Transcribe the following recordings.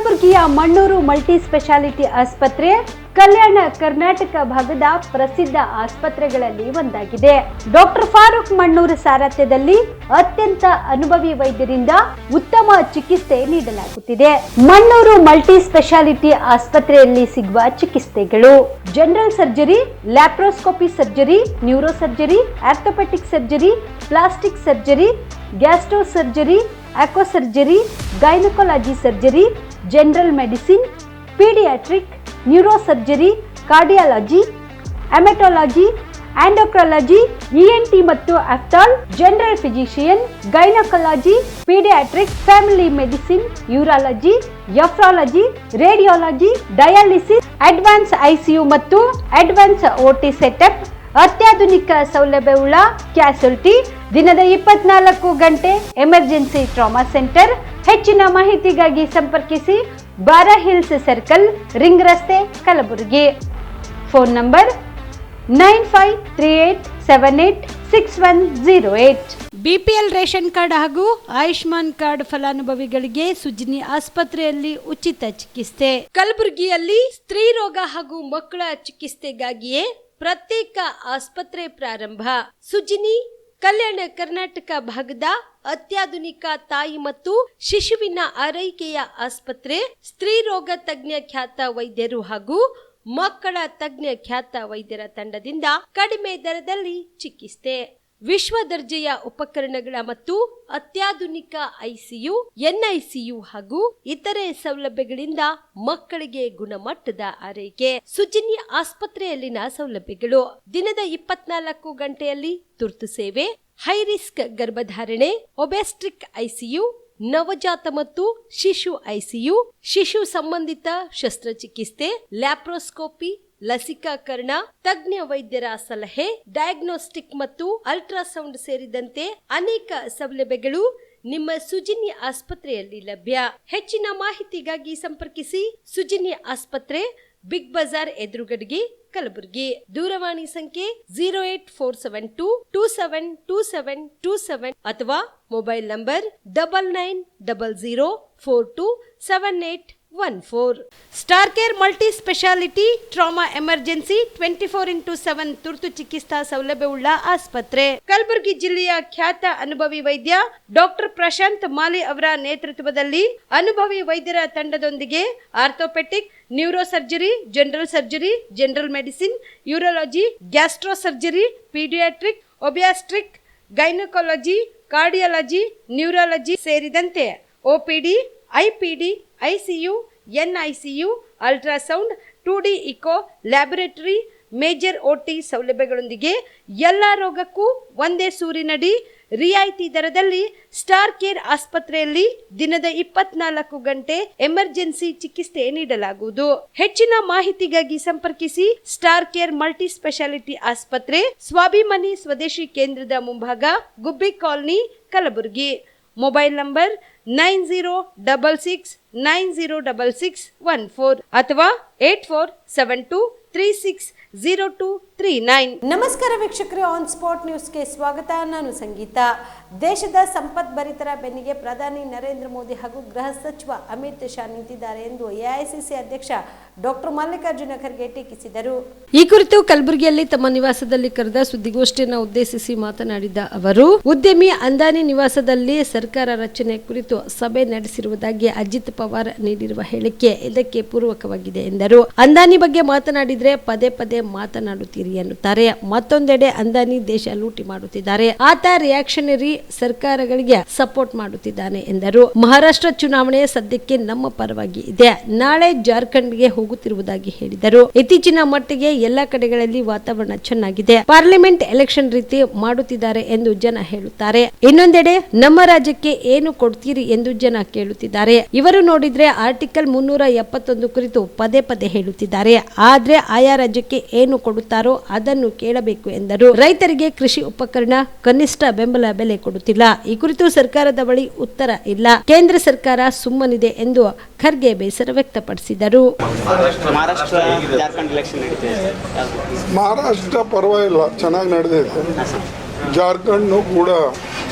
ಕಲಬುರಗಿಯ Mannur multi speciality ಆಸ್ಪತ್ರೆ ಕಲ್ಯಾಣ ಕರ್ನಾಟಕ ಭಾಗದ ಪ್ರಸಿದ್ಧ ಆಸ್ಪತ್ರೆಗಳಲ್ಲಿ ಒಂದಾಗಿದೆ. ಡಾಕ್ಟರ್ ಫಾರೂಕ್ ಮಣ್ಣೂರು ಸಾರಥ್ಯದಲ್ಲಿ ಅತ್ಯಂತ ಅನುಭವಿ ವೈದ್ಯರಿಂದ ಉತ್ತಮ ಚಿಕಿತ್ಸೆ ನೀಡಲಾಗುತ್ತಿದೆ. ಮಣ್ಣೂರು ಮಲ್ಟಿ ಸ್ಪೆಷಾಲಿಟಿ ಆಸ್ಪತ್ರೆಯಲ್ಲಿ ಸಿಗುವ ಚಿಕಿತ್ಸೆಗಳು: general surgery, laparoscopy surgery, neuro surgery, orthopaedic surgery, plastic surgery, gastro surgery, aqua surgery, gynaecology surgery, general medicine, paediatric, neuro surgery, cardiology, haematology, endocrinology, ENT ಮತ್ತು ophthal, general physician, gynaecology, paediatric, family medicine, urology, nephrology, radiology, dialysis, advance ICU ಮತ್ತು advance OT setup, ಅತ್ಯಾಧುನಿಕ ಸೌಲಭ್ಯವುಳ್ಳ ಕ್ಯಾಸುಲಿಟಿ, ದಿನದ 24 ಗಂಟೆ emergency trauma centre. ಹೆಚ್ಚಿನ ಮಾಹಿತಿಗಾಗಿ ಸಂಪರ್ಕಿಸಿ ಬಾರಾ hills circle, ring ರಸ್ತೆ, Kalaburagi. Phone number 9538786108. BPL ration card ಹಾಗೂ ಆಯುಷ್ಮಾನ್ ಕಾರ್ಡ್ ಫಲಾನುಭವಿಗಳಿಗೆ ಸುಜಿನಿ ಆಸ್ಪತ್ರೆಯಲ್ಲಿ ಉಚಿತ ಚಿಕಿತ್ಸೆ. ಕಲಬುರಗಿಯಲ್ಲಿ ಸ್ತ್ರೀ ರೋಗ ಹಾಗೂ ಮಕ್ಕಳ ಚಿಕಿತ್ಸೆಗಾಗಿಯೇ ಪ್ರತ್ಯೇಕ ಆಸ್ಪತ್ರೆ ಪ್ರಾರಂಭ. ಸುಜಿನಿ ಕಲ್ಯಾಣ ಕರ್ನಾಟಕ ಭಾಗದ ಅತ್ಯಾಧುನಿಕ ತಾಯಿ ಮತ್ತು ಶಿಶುವಿನ ಆರೈಕೆಯ ಆಸ್ಪತ್ರೆ. ಸ್ತ್ರೀ ರೋಗ ತಜ್ಞ ಖ್ಯಾತ ವೈದ್ಯರು ಹಾಗೂ ಮಕ್ಕಳ ತಜ್ಞ ಖ್ಯಾತ ವೈದ್ಯರ ತಂಡದಿಂದ ಕಡಿಮೆ ದರದಲ್ಲಿ ಚಿಕಿತ್ಸೆ, ವಿಶ್ವ ದರ್ಜೆಯ ಉಪಕರಣಗಳ ಮತ್ತು ಅತ್ಯಾಧುನಿಕ ಐಸಿಯು, ಎನ್ಐಸಿಯು ಹಾಗೂ ಇತರೆ ಸೌಲಭ್ಯಗಳಿಂದ ಮಕ್ಕಳಿಗೆ ಗುಣಮಟ್ಟದ ಆರೈಕೆ. ಸುಜಿನಿ ಆಸ್ಪತ್ರೆಯಲ್ಲಿನ ಸೌಲಭ್ಯಗಳು: ದಿನದ 24 ಗಂಟೆಯಲ್ಲಿ ತುರ್ತು ಸೇವೆ, ಹೈ ರಿಸ್ಕ್ ಗರ್ಭಧಾರಣೆ, ಒಬೆಸ್ಟ್ರಿಕ್ ಐಸಿಯು, ನವಜಾತ ಮತ್ತು ಶಿಶು ಐಸಿಯು, ಶಿಶು ಸಂಬಂಧಿತ ಶಸ್ತ್ರಚಿಕಿತ್ಸೆ, ಲ್ಯಾಪ್ರೋಸ್ಕೋಪಿ, ಲಸಿಕಾಕರಣ, ತಜ್ಞ ವೈದ್ಯರ ಸಲಹೆ, ಡಯಾಗ್ನೋಸ್ಟಿಕ್ ಮತ್ತು ಅಲ್ಟ್ರಾಸೌಂಡ್ ಸೇರಿದಂತೆ ಅನೇಕ ಸೌಲಭ್ಯಗಳು ನಿಮ್ಮ ಸುಜಿನಿ ಆಸ್ಪತ್ರೆಯಲ್ಲಿ ಲಭ್ಯ. ಹೆಚ್ಚಿನ ಮಾಹಿತಿಗಾಗಿ ಸಂಪರ್ಕಿಸಿ ಸುಜಿನಿ ಆಸ್ಪತ್ರೆ, ಬಿಗ್ ಬಜಾರ್ ಎದುರುಗಡೆಗೆ, ಕಲಬುರಗಿ. ದೂರವಾಣಿ ಸಂಖ್ಯೆ 08472272727 ಅಥವಾ mobile number 9900427814. Star care multi speciality trauma emergency 24x7 ತುರ್ತು ಚಿಕಿತ್ಸಾ ಸೌಲಭ್ಯವುಳ್ಳ ಆಸ್ಪತ್ರೆ. ಕಲಬುರಗಿ ಜಿಲ್ಲೆಯ ಖ್ಯಾತ ಅನುಭವಿ ವೈದ್ಯ ಡಾಕ್ಟರ್ ಪ್ರಶಾಂತ್ ಮಾಲಿ ಅವರ ನೇತೃತ್ವದಲ್ಲಿ ಅನುಭವಿ ವೈದ್ಯರ ತಂಡದೊಂದಿಗೆ orthopaedic, neuro surgery, general surgery, general medicine, urology, gastro surgery, paediatric, obstetric, gynaecology, cardiology, neurology ಸೇರಿದಂತೆ OPD, IPD, ICU, NICU, ultrasound, 2D echo, laboratory, major OT ಸೌಲಭ್ಯಗಳೊಂದಿಗೆ ಎಲ್ಲ ರೋಗಕ್ಕೂ ಒಂದೇ ಸೂರಿನಡಿ ರಿಯಾಯಿತಿ ದರದಲ್ಲಿ ಸ್ಟಾರ್ ಕೇರ್ ಆಸ್ಪತ್ರೆಯಲ್ಲಿ ದಿನದ 24 ಗಂಟೆ ಎಮರ್ಜೆನ್ಸಿ ಚಿಕಿತ್ಸೆ ನೀಡಲಾಗುವುದು. ಹೆಚ್ಚಿನ ಮಾಹಿತಿಗಾಗಿ ಸಂಪರ್ಕಿಸಿ ಸ್ಟಾರ್ ಕೇರ್ ಮಲ್ಟಿ ಸ್ಪೆಷಾಲಿಟಿ ಆಸ್ಪತ್ರೆ, ಸ್ವಾಭಿಮಾನಿ ಸ್ವದೇಶಿ ಕೇಂದ್ರದ ಮುಂಭಾಗ, ಗುಬ್ಬಿ ಕಾಲನಿ, ಕಲಬುರಗಿ. ಮೊಬೈಲ್ ನಂಬರ್ 9066906614 ಅಥವಾ 8472360239. ನಮಸ್ಕಾರ ವೀಕ್ಷಕರೇ, ಆನ್ ಸ್ಪಾಟ್ ನ್ಯೂಸ್ಗೆ ಸ್ವಾಗತ. ನಾನು ಸಂಗೀತ. ದೇಶದ ಸಂಪತ್ಭರಿತರ ಬೆನ್ನಿಗೆ ಪ್ರಧಾನಿ ನರೇಂದ್ರ ಮೋದಿ ಹಾಗೂ ಗೃಹ ಸಚಿವ ಅಮಿತ್ ಶಾ ನಿಂತಿದ್ದಾರೆ ಎಂದು ಎಐಸಿಸಿ ಅಧ್ಯಕ್ಷ ಡಾಕ್ಟರ್ ಮಲ್ಲಿಕಾರ್ಜುನ ಖರ್ಗೆ ಟೀಕಿಸಿದರು. ಈ ಕುರಿತು ಕಲಬುರಗಿಯಲ್ಲಿ ತಮ್ಮ ನಿವಾಸದಲ್ಲಿ ಕರೆದ ಸುದ್ದಿಗೋಷ್ಠಿಯನ್ನು ಉದ್ದೇಶಿಸಿ ಮಾತನಾಡಿದ ಅವರು, ಉದ್ಯಮಿ ಅಂದಾನಿ ನಿವಾಸದಲ್ಲಿ ಸರ್ಕಾರ ರಚನೆ ಕುರಿತು ಸಭೆ ನಡೆಸಿರುವುದಾಗಿ ಅಜಿತ್ ಪವಾರ್ ನೀಡಿರುವ ಹೇಳಿಕೆ ಇದಕ್ಕೆ ಪೂರ್ವಕವಾಗಿದೆ ಎಂದರು. ಅಂದಾನಿ ಬಗ್ಗೆ ಮಾತನಾಡಿದ್ರೆ ಪದೇ ಪದೇ ಮಾತನಾಡುತ್ತೀರಿ ಎನ್ನುತ್ತಾರೆ. ಮತ್ತೊಂದೆಡೆ ಅಂದಾನಿ ದೇಶ ಲೂಟಿ ಮಾಡುತ್ತಿದ್ದಾರೆ, ಆತ ರಿಯಾಕ್ಷನರಿ ಸರ್ಕಾರಗಳಿಗೆ ಸಪೋರ್ಟ್ ಮಾಡುತ್ತಿದ್ದಾನೆ ಎಂದರು. ಮಹಾರಾಷ್ಟ್ರ ಚುನಾವಣೆ ಸದ್ಯಕ್ಕೆ ನಮ್ಮ ಪರವಾಗಿ ಇದೆ, ನಾಳೆ ಜಾರ್ಖಂಡ್ಗೆ ಹೋಗುತ್ತಿರುವುದಾಗಿ ಹೇಳಿದರು. ಇತ್ತೀಚಿನ ಮಟ್ಟಿಗೆ ಎಲ್ಲ ಕಡೆಗಳಲ್ಲಿ ವಾತಾವರಣ ಚೆನ್ನಾಗಿದೆ, ಪಾರ್ಲಿಮೆಂಟ್ ಎಲೆಕ್ಷನ್ ರೀತಿ ಮಾಡುತ್ತಿದ್ದಾರೆ ಎಂದು ಜನ ಹೇಳುತ್ತಾರೆ. ಇನ್ನೊಂದೆಡೆ ನಮ್ಮ ರಾಜ್ಯಕ್ಕೆ ಏನು ಕೊಡ್ತೀರಿ ಎಂದು ಜನ ಕೇಳುತ್ತಿದ್ದಾರೆ. ಇವರು ನೋಡಿದ್ರೆ ಆರ್ಟಿಕಲ್ 371 ಕುರಿತು ಪದೇ ಪದೇ ಹೇಳುತ್ತಿದ್ದಾರೆ, ಆದ್ರೆ ಆಯಾ ರಾಜ್ಯಕ್ಕೆ ಏನು ಕೊಡುತ್ತಾರೋ ಅದನ್ನು ಕೇಳಬೇಕು ಎಂದರು. ರೈತರಿಗೆ ಕೃಷಿ ಉಪಕರಣ ಕನಿಷ್ಠ ಬೆಂಬಲ ಬೆಲೆ ಕೊಡುತ್ತಿಲ್ಲ, ಈ ಕುರಿತು ಸರ್ಕಾರದ ಬಳಿ ಉತ್ತರ ಇಲ್ಲ, ಕೇಂದ್ರ ಸರ್ಕಾರ ಸುಮ್ಮನಿದೆ ಎಂದು ಖರ್ಗೆ ಬೇಸರ ವ್ಯಕ್ತಪಡಿಸಿದರು. ಮಹಾರಾಷ್ಟ್ರ ಪರವಾಗಿಲ್ಲ, ಚೆನ್ನಾಗಿ ನಡೆದಿದೆ. ಜಾರ್ಖಂಡ್ ಕೂಡ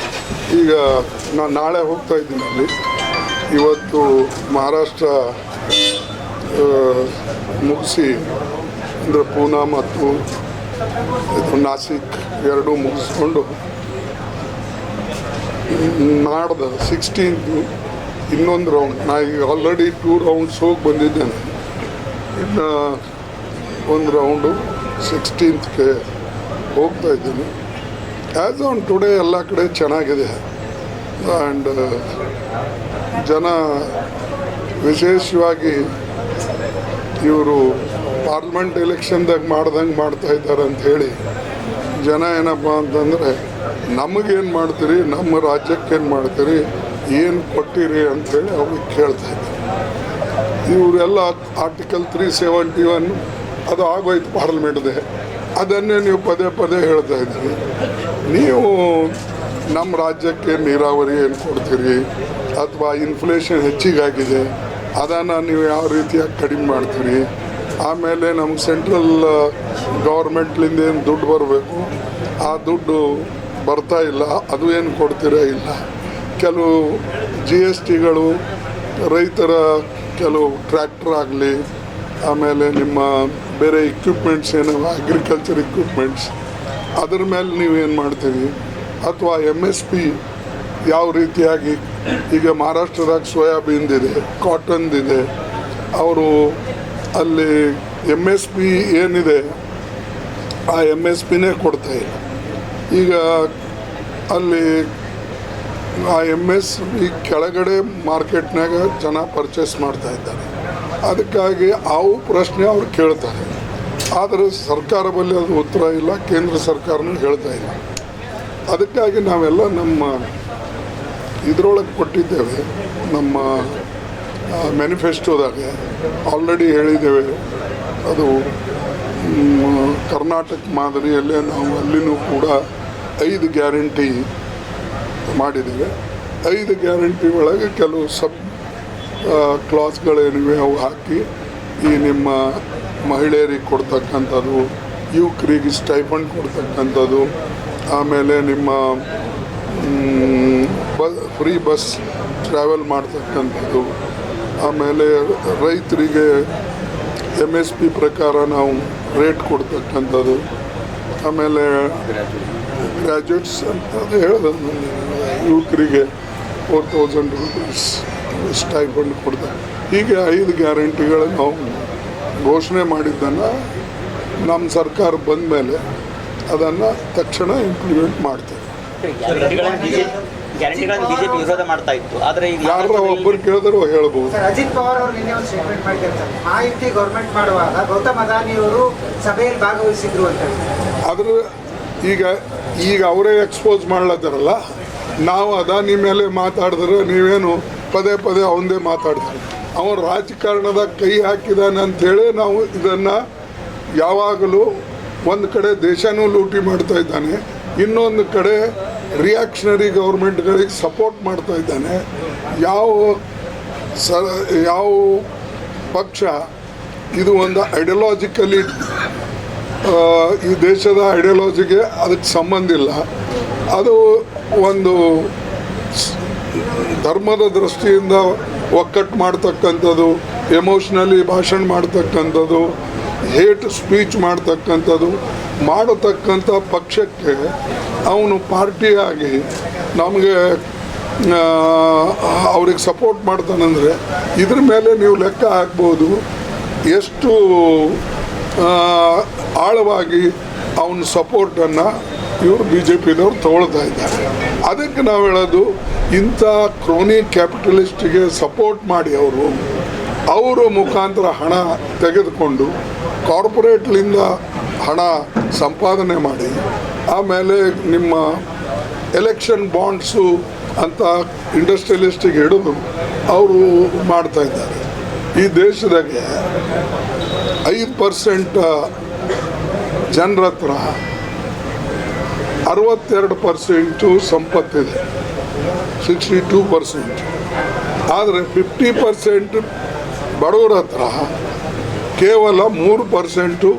ಈಗ ನಾನು ನಾಳೆ ಹೋಗ್ತಾ ಇದ್ದೀನಿ ಅಲ್ಲಿ. ಇವತ್ತು ಮಹಾರಾಷ್ಟ್ರ ಮುಗಿಸಿ ಅಂದರೆ ಪೂನಾ ಮತ್ತು ಇದು ನಾಸಿಕ್ ಎರಡೂ ಮುಗಿಸ್ಕೊಂಡು ನಾಡ್ದು 16th ಇನ್ನೊಂದು ರೌಂಡ್. ನಾ ಈಗ ಆಲ್ರೆಡಿ 2 ರೌಂಡ್ಸ್ ಹೋಗಿ ಬಂದಿದ್ದೇನೆ. ಇನ್ನು ಒಂದು ರೌಂಡು 16th ಹೋಗ್ತಾ ಇದ್ದೀನಿ. ಆ್ಯಸ್ ಆನ್ ಟುಡೇ ಎಲ್ಲ ಕಡೆ ಚೆನ್ನಾಗಿದೆ. ಆ್ಯಂಡ್ ಜನ ವಿಶೇಷವಾಗಿ ಇವರು ಪಾರ್ಲಿಮೆಂಟ್ ಎಲೆಕ್ಷನ್ದಾಗ ಮಾಡ್ದಂಗೆ ಮಾಡ್ತಾ ಇದ್ದಾರೆ ಅಂಥೇಳಿ ಜನ ಏನಪ್ಪ ಅಂತಂದರೆ ನಮಗೇನು ಮಾಡ್ತೀರಿ, ನಮ್ಮ ರಾಜ್ಯಕ್ಕೇನು ಮಾಡ್ತೀರಿ, ಏನು ಕೊಟ್ಟಿರಿ ಅಂಥೇಳಿ ಅವ್ರಿಗೆ ಕೇಳ್ತಾ ಇದ್ದಾರೆ. ಇವರೆಲ್ಲ ಆರ್ಟಿಕಲ್ 371 ಅದು ಆಗೋಯ್ತು ಪಾರ್ಲಿಮೆಂಟ್ದೆ, ಅದನ್ನೇ ನೀವು ಪದೇ ಪದೇ ಹೇಳ್ತಾ ಇದ್ದೀರಿ. ನೀವು ನಮ್ಮ ರಾಜ್ಯಕ್ಕೆ ನೀರಾವರಿ ಏನು ಕೊಡ್ತೀರಿ, ಅಥವಾ ಇನ್ಫ್ಲೇಷನ್ ಹೆಚ್ಚಿಗಾಗಿದೆ ಅದನ್ನು ನೀವು ಯಾವ ರೀತಿಯಾಗಿ ಕಡಿಮೆ ಮಾಡ್ತೀರಿ, ಆಮೇಲೆ ನಮ್ಗೆ ಸೆಂಟ್ರಲ್ ಗೌರ್ಮೆಂಟ್ಲಿಂದ ಏನು ದುಡ್ಡು ಬರಬೇಕು ಆ ದುಡ್ಡು ಬರ್ತಾ ಇಲ್ಲ, ಅದು ಏನು ಕೊಡ್ತೀರಾ ಇಲ್ಲ. ಕೆಲವು GSTಗಳು ರೈತರ ಕೆಲವು ಟ್ರ್ಯಾಕ್ಟರ್ ಆಗಲಿ, ಆಮೇಲೆ ನಿಮ್ಮ ಬೇರೆ ಇಕ್ವಿಪ್ಮೆಂಟ್ಸ್ ಏನು ಅಗ್ರಿಕಲ್ಚರ್ ಇಕ್ವಿಪ್ಮೆಂಟ್ಸ್ ಅದ್ರ ಮೇಲೆ ನೀವೇನು ಮಾಡ್ತೀರಿ, ಅಥವಾ MSP ಯಾವ ರೀತಿಯಾಗಿ ಈಗ ಮಹಾರಾಷ್ಟ್ರದಾಗ ಸೋಯಾಬೀನ್ದಿದೆ, ಕಾಟನ್ದಿದೆ, ಅವರು ಅಲ್ಲಿ MSP ಏನಿದೆ ಆ MSPನೇ ಕೊಡ್ತಾಯಿಲ್ಲ. ಈಗ ಅಲ್ಲಿ ಆ MSP ಕೆಳಗಡೆ ಮಾರ್ಕೆಟ್ನಾಗ ಜನ ಪರ್ಚೇಸ್ ಮಾಡ್ತಾ ಇದ್ದಾರೆ. ಅದಕ್ಕಾಗಿ ಅವು ಪ್ರಶ್ನೆ ಅವ್ರು ಕೇಳ್ತಾರೆ, ಆದರೆ ಸರ್ಕಾರ ಬಳಿ ಅದು ಉತ್ತರ ಇಲ್ಲ, ಕೇಂದ್ರ ಸರ್ಕಾರನೂ ಹೇಳ್ತಾ ಇಲ್ಲ. ಅದಕ್ಕಾಗಿ ನಾವೆಲ್ಲ ನಮ್ಮ ಇದರೊಳಗೆ ಕೊಟ್ಟಿದ್ದೇವೆ, ನಮ್ಮ ಮ್ಯಾನಿಫೆಸ್ಟೋದಾಗ ಆಲ್ರೆಡಿ ಹೇಳಿದ್ದೇವೆ. ಅದು ಕರ್ನಾಟಕ ಮಾದರಿಯಲ್ಲೇ ನಾವು ಅಲ್ಲಿನೂ ಕೂಡ 5 ಗ್ಯಾರಂಟಿ ಮಾಡಿದ್ದೇವೆ. 5 ಗ್ಯಾರಂಟಿ ಒಳಗೆ ಕೆಲವು ಕ್ಲಾಸ್ಗಳೇನಿವೆ ಅವು ಹಾಕಿ ಈ ನಿಮ್ಮ ಮಹಿಳೆಯರಿಗೆ ಕೊಡ್ತಕ್ಕಂಥದ್ದು, ಯುವಕರಿಗೆ ಸ್ಟೈಫಂಡ್ ಕೊಡ್ತಕ್ಕಂಥದ್ದು, ಆಮೇಲೆ ನಿಮ್ಮ ಫ್ರೀ ಬಸ್ ಟ್ರಾವೆಲ್ ಮಾಡ್ತಕ್ಕಂಥದ್ದು, ಆಮೇಲೆ ರೈತರಿಗೆ MSP ಪ್ರಕಾರ ನಾವು ರೇಟ್ ಕೊಡ್ತಕ್ಕಂಥದ್ದು, ಆಮೇಲೆ ಗ್ರ್ಯಾಜುಯೇಟ್ಸ್ ಅಂತ ಹೇಳಿದ ಯುವಕರಿಗೆ 4000 ರೂಪೀಸ್ ಸ್ಟೈಫಂಡ್ ಕೊಡ್ತಾರೆ. ಹೀಗೆ 5 ಗ್ಯಾರಂಟಿಗಳನ್ನು ನಾವು ಘೋಷಣೆ ಮಾಡಿದ್ದನ್ನು ನಮ್ಮ ಸರ್ಕಾರ ಬಂದ ಮೇಲೆ ಅದನ್ನು ತಕ್ಷಣ ಇಂಪ್ಲಿಮೆಂಟ್ ಮಾಡ್ತೇವೆ. ಬಿಜೆಪಿ ವಿರೋಧ ಮಾಡ್ತಾ ಇತ್ತು, ಆದರೆ ಈಗ ಯಾರ ಒಬ್ಬರು ಕೇಳಿದ್ರು ಹೇಳ್ಬೋದು. ಅಜಿತ್ ಪವಾರ್ ಅವರು ನಿನ್ನೆ ಒಂದು ಸ್ಟೇಟ್ಮೆಂಟ್ ಮಾಡಿರ್ತಾರೆ, ಮಾಹಿತಿ ಗೌರ್ಮೆಂಟ್ ಮಾಡುವಾಗ ಗೌತಮ್ ಅದಾನಿ ಅವರು ಸಭೆಯಲ್ಲಿ ಭಾಗವಹಿಸಿದ್ರು ಅಂತ. ಆದ್ರೆ ಈಗ ಅವರೇ ಎಕ್ಸ್ಪೋಸ್ ಮಾಡ್ಲತ್ತಾರಲ್ಲ, ನಾವು ಅದಾನಿ ಮೇಲೆ ಮಾತಾಡಿದ್ರೆ ನೀವೇನು ಪದೇ ಪದೇ ಅವನದೇ ಮಾತಾಡ್ತಾರೆ. ಅವನು ರಾಜಕಾರಣದಾಗ ಕೈ ಹಾಕಿದಾನೆ ಅಂಥೇಳಿ ನಾವು ಇದನ್ನು ಯಾವಾಗಲೂ ಒಂದು ಕಡೆ ದೇಶನೂ ಲೂಟಿ ಮಾಡ್ತಾ ಇದ್ದಾನೆ, ಇನ್ನೊಂದು ಕಡೆ ರಿಯಾಕ್ಷನರಿ ಗೌರ್ಮೆಂಟ್ಗಳಿಗೆ ಸಪೋರ್ಟ್ ಮಾಡ್ತಾ ಇದ್ದಾನೆ. ಯಾವ ಪಕ್ಷ ಇದು ಒಂದು ಐಡಿಯಾಲಜಿಕಲಿ ಈ ದೇಶದ ಐಡಿಯಾಲಜಿಗೆ ಅದಕ್ಕೆ ಸಂಬಂಧ ಇಲ್ಲ. ಅದು ಒಂದು ಧರ್ಮದ ದೃಷ್ಟಿಯಿಂದ ಒಕ್ಕಟ್ಟು ಮಾಡ್ತಕ್ಕಂಥದ್ದು, ಎಮೋಷ್ನಲಿ ಭಾಷಣ ಮಾಡ್ತಕ್ಕಂಥದ್ದು, ಹೇಟ್ ಸ್ಪೀಚ್ ಮಾಡ್ತಕ್ಕಂಥದ್ದು ಮಾಡತಕ್ಕಂಥ ಪಕ್ಷಕ್ಕೆ ಅವನು ಪಾರ್ಟಿಯಾಗಿ ನಮಗೆ ಅವ್ರಿಗೆ ಸಪೋರ್ಟ್ ಮಾಡ್ತಾನಂದರೆ ಇದ್ರ ಮೇಲೆ ನೀವು ಲೆಕ್ಕ ಹಾಕ್ಬೋದು ಎಷ್ಟು ಆಳವಾಗಿ ಅವನ ಸಪೋರ್ಟನ್ನು ಇವರು BJPದವ್ರು ತಗೊಳ್ತಾ ಇದ್ದಾರೆ. ಅದಕ್ಕೆ ನಾವು ಹೇಳೋದು, ಇಂಥ ಕ್ರೋನಿ ಕ್ಯಾಪಿಟಲಿಸ್ಟಿಗೆ ಸಪೋರ್ಟ್ ಮಾಡಿ ಅವರ ಮುಖಾಂತರ ಹಣ ತೆಗೆದುಕೊಂಡು ಕಾರ್ಪೊರೇಟ್ಲಿಂದ ಹಣ ಸಂಪಾದನೆ ಮಾಡಿ ಆಮೇಲೆ ನಿಮ್ಮ ಎಲೆಕ್ಷನ್ ಬಾಂಡ್ಸು ಅಂತ ಇಂಡಸ್ಟ್ರಿಯಲಿಸ್ಟಿಗೆ ಹಿಡಿದು ಅವರು ಮಾಡ್ತಾ ಇದ್ದಾರೆ. ಈ ದೇಶದಾಗೆ 5% ಜನರ ಹತ್ರ 62% ಸಂಪತ್ತಿದೆ, 62%. ಆದರೆ 50% ಬಡವರ ಹತ್ರ ಕೇವಲ 3%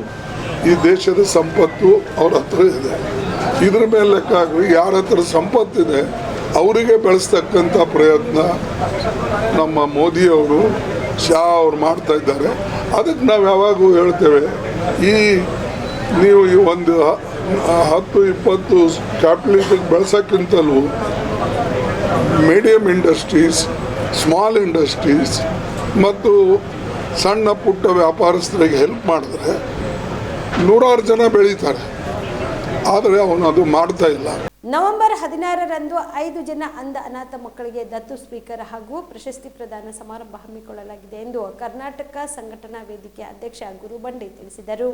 ಈ ದೇಶದ ಸಂಪತ್ತು ಅವ್ರ ಹತ್ರ ಇದೆ. ಇದ್ರ ಮೇಲೆ ಲೆಕ್ಕ ಹಾಕಿ ಯಾರ ಹತ್ರ ಸಂಪತ್ತಿದೆ ಅವರಿಗೆ ಬೆಳೆಸ್ತಕ್ಕಂಥ ಪ್ರಯತ್ನ ನಮ್ಮ ಮೋದಿಯವರು ಶಾ ಅವರು ಮಾಡ್ತಾ ಇದ್ದಾರೆ. ಅದಕ್ಕೆ ನಾವು ಯಾವಾಗೂ ಹೇಳ್ತೇವೆ, ನೀವು ಈ ಒಂದು 10-20 ಕ್ಯಾಪಿಟಲಿಟಿಗೆ ಬೆಳೆಸೋಕ್ಕಿಂತಲೂ ಮೀಡಿಯಮ್ ಇಂಡಸ್ಟ್ರೀಸ್, ಸ್ಮಾಲ್ ಇಂಡಸ್ಟ್ರೀಸ್ ಮತ್ತು ಸಣ್ಣ ಪುಟ್ಟ ವ್ಯಾಪಾರಸ್ಥರಿಗೆ ಹೆಲ್ಪ್ ಮಾಡಿದ್ರೆ 100 ಜನ ಬೆಳೀತಾರೆ. ಆದರೆ ಅವನು ಅದು ಮಾಡ್ತಾ ಇಲ್ಲ. ನವೆಂಬರ್ 16ರಂದು 5 ಜನ ಅಂಧ ಅನಾಥ ಮಕ್ಕಳಿಗೆ ದತ್ತು ಸ್ಪೀಕರ್ ಹಾಗೂ ಪ್ರಶಸ್ತಿ ಪ್ರದಾನ ಸಮಾರಂಭ ಹಮ್ಮಿಕೊಳ್ಳಲಾಗಿದೆ ಎಂದು ಕರ್ನಾಟಕ ಸಂಘಟನಾ ವೇದಿಕೆ ಅಧ್ಯಕ್ಷ ಗುರು ಬಂಡೆ ತಿಳಿಸಿದರು.